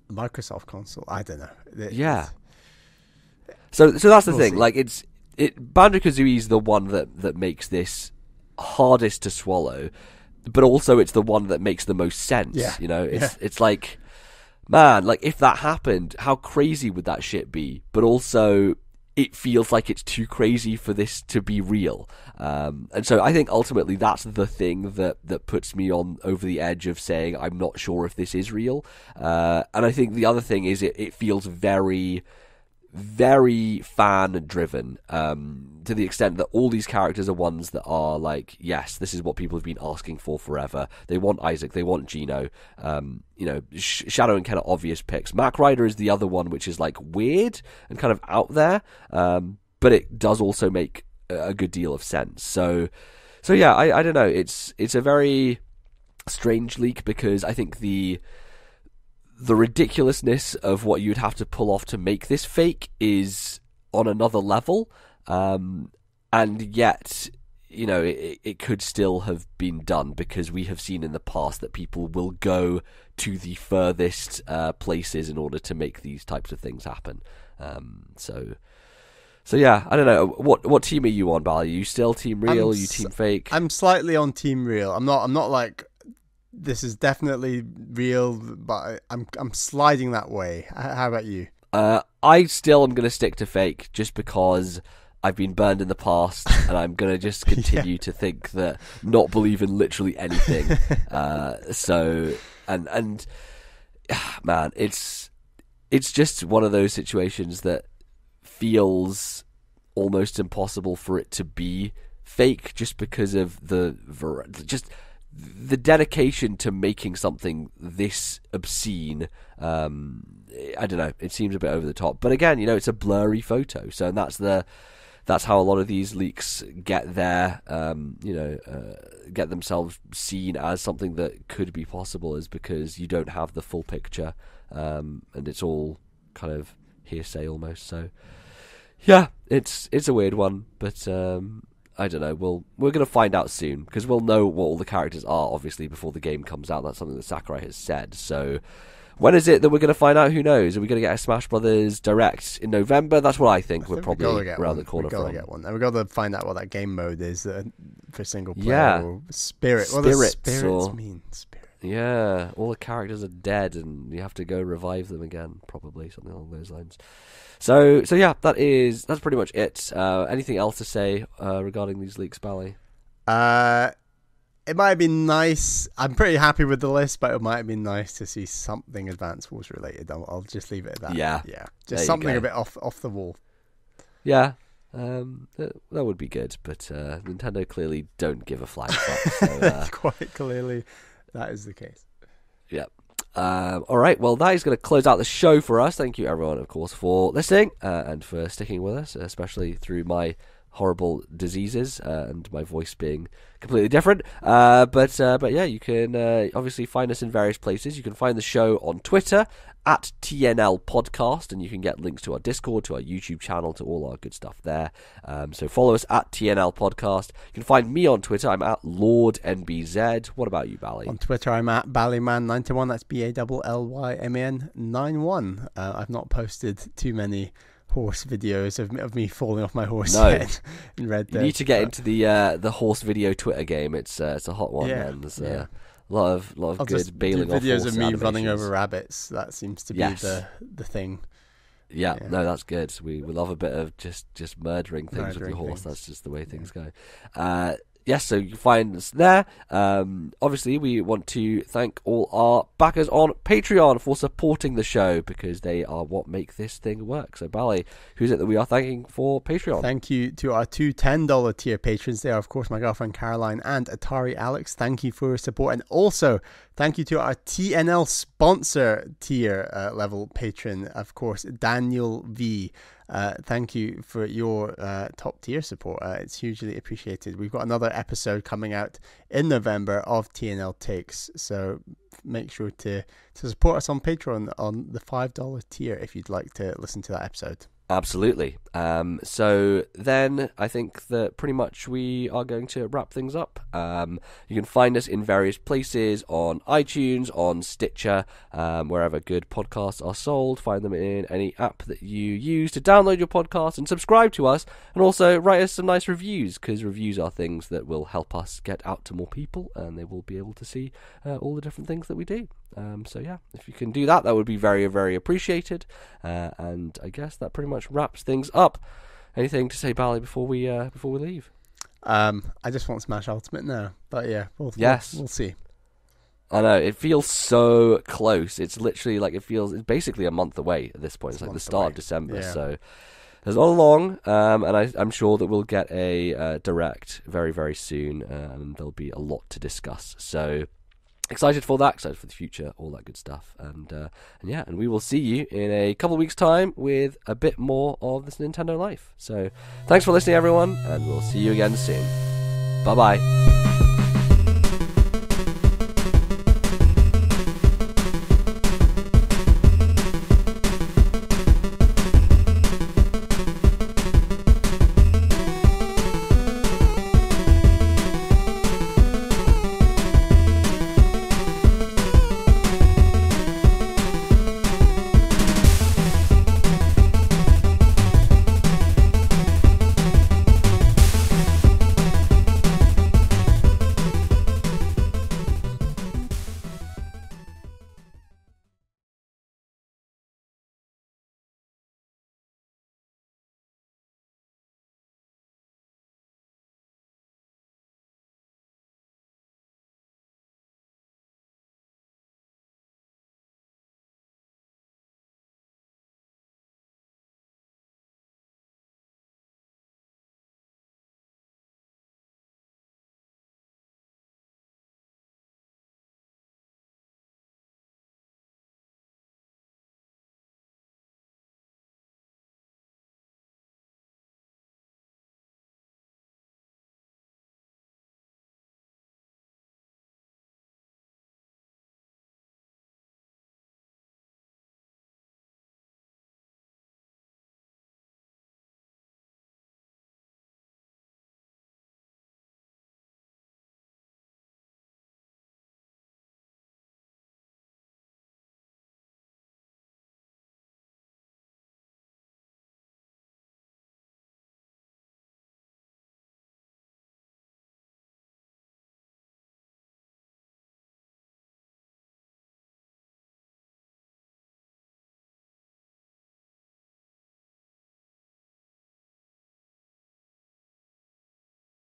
Speaker 2: Microsoft console. I don't know.
Speaker 1: So that's the
Speaker 2: we'll
Speaker 1: thing.
Speaker 2: See.
Speaker 1: Like, Banjo-Kazooie is the one that makes this hardest to swallow. But also, it's the one that makes the most sense. It's like, man, like, if that happened, how crazy would that shit be? But also, it feels like it's too crazy for this to be real. And so I think ultimately that's the thing that puts me on over the edge of saying I'm not sure if this is real. And I think the other thing is it feels very, very fan driven, to the extent that all these characters are ones that are like, yes, this is what people have been asking for forever. They want Isaac, they want Gino, Shadow and Ken are obvious picks. Mac Rider is the other one, which is like weird and kind of out there, but it does also make a good deal of sense. So yeah, I don't know, it's a very strange leak, because I think the ridiculousness of what you'd have to pull off to make this fake is on another level, and yet, it could still have been done, because we have seen in the past that people will go to the furthest places in order to make these types of things happen. So yeah, I don't know. What team are you on, Bal? Are you still team real? Are you team fake?
Speaker 2: I'm slightly on team real. I'm not like, this is definitely real, but I'm sliding that way. How about you?
Speaker 1: I still am going to stick to fake, just because I've been burned in the past, and I'm going to just continue to think that, not believe in literally anything. Man, it's just one of those situations that feels almost impossible for it to be fake, just because of the dedication to making something this obscene. I don't know, it seems a bit over the top, but again, it's a blurry photo, so that's how a lot of these leaks get their get themselves seen as something that could be possible, is because you don't have the full picture, and it's all kind of hearsay almost. So yeah, it's a weird one, but I don't know. We're going to find out soon, because we'll know what all the characters are, obviously, before the game comes out. That's something that Sakurai has said. So when is it that we're going to find out? Who knows? Are we going to get a Smash Brothers Direct in November? That's what I think. We're probably around the corner from.
Speaker 2: We've got to get one. And we've got to find out what that game mode is for single player.
Speaker 1: Yeah.
Speaker 2: Or Spirit. What
Speaker 1: Spirits,
Speaker 2: does Spirits mean? Spirit.
Speaker 1: Yeah. All the characters are dead, and you have to go revive them again, probably. Something along those lines. So yeah, that's pretty much it. Anything else to say regarding these leaks, Bally?
Speaker 2: It might have been nice. I'm pretty happy with the list, but it might have been nice to see something Advance Wars related. I'll just leave it at that.
Speaker 1: Yeah.
Speaker 2: Just something a bit off the wall.
Speaker 1: Yeah. That would be good, but Nintendo clearly don't give a flying fuck. So,
Speaker 2: quite clearly, that is the case.
Speaker 1: Yeah. All right, well, that is going to close out the show for us. Thank you, everyone, of course, for listening and for sticking with us, especially through my horrible diseases and my voice being completely different. But yeah, you can obviously find us in various places. You can find the show on Twitter at TNL Podcast, and you can get links to our Discord, to our YouTube channel, to all our good stuff there. So follow us at TNL Podcast. You can find me on Twitter. I'm at LordNBZ. What about you, Bally?
Speaker 2: On Twitter, I'm at Ballyman91. That's BALLYMAN 91. I've not posted too many horse videos of me falling off my horse yet in Red Dead.
Speaker 1: You need to get into the horse video Twitter game. It's a hot one, man. There's a lot of good bailing off
Speaker 2: videos of me
Speaker 1: animations.
Speaker 2: running over rabbits. That seems to be the thing.
Speaker 1: Yeah, no, that's good. We love a bit of just murdering things with your horse. That's just the way things go. Yes, so you can find us there. Obviously, we want to thank all our backers on Patreon for supporting the show, because they are what make this thing work. So, Bally, who's it that we are thanking for Patreon?
Speaker 2: Thank you to our two $10 tier patrons. They are, of course, my girlfriend Caroline and Atari Alex. Thank you for your support. And also, thank you to our TNL sponsor tier level patron, of course, Daniel V. Thank you for your top tier support. It's hugely appreciated. We've got another episode coming out in November of TNL Takes, so make sure to support us on Patreon on the $5 tier if you'd like to listen to that episode.
Speaker 1: Absolutely. So then I think that pretty much we are going to wrap things up. You can find us in various places, on iTunes, on Stitcher, wherever good podcasts are sold. Find them in any app that you use to download your podcast and subscribe to us. And also write us some nice reviews, because reviews are things that will help us get out to more people, and they will be able to see all the different things that we do. So yeah, if you can do that, that would be very, very appreciated. And I guess that pretty much wraps things up. Anything to say, Bally, before we leave?
Speaker 2: I just want Smash Ultimate now, but yeah, we'll see.
Speaker 1: I know, it feels so close. It's literally like it's basically a month away at this point. It's like the start of December, so there's not long, and I'm sure that we'll get a direct very, very soon, and there'll be a lot to discuss. So excited for that, excited for the future, all that good stuff, and we will see you in a couple of weeks' time with a bit more of This Nintendo Life. So thanks for listening, everyone, and we'll see you again soon. Bye bye.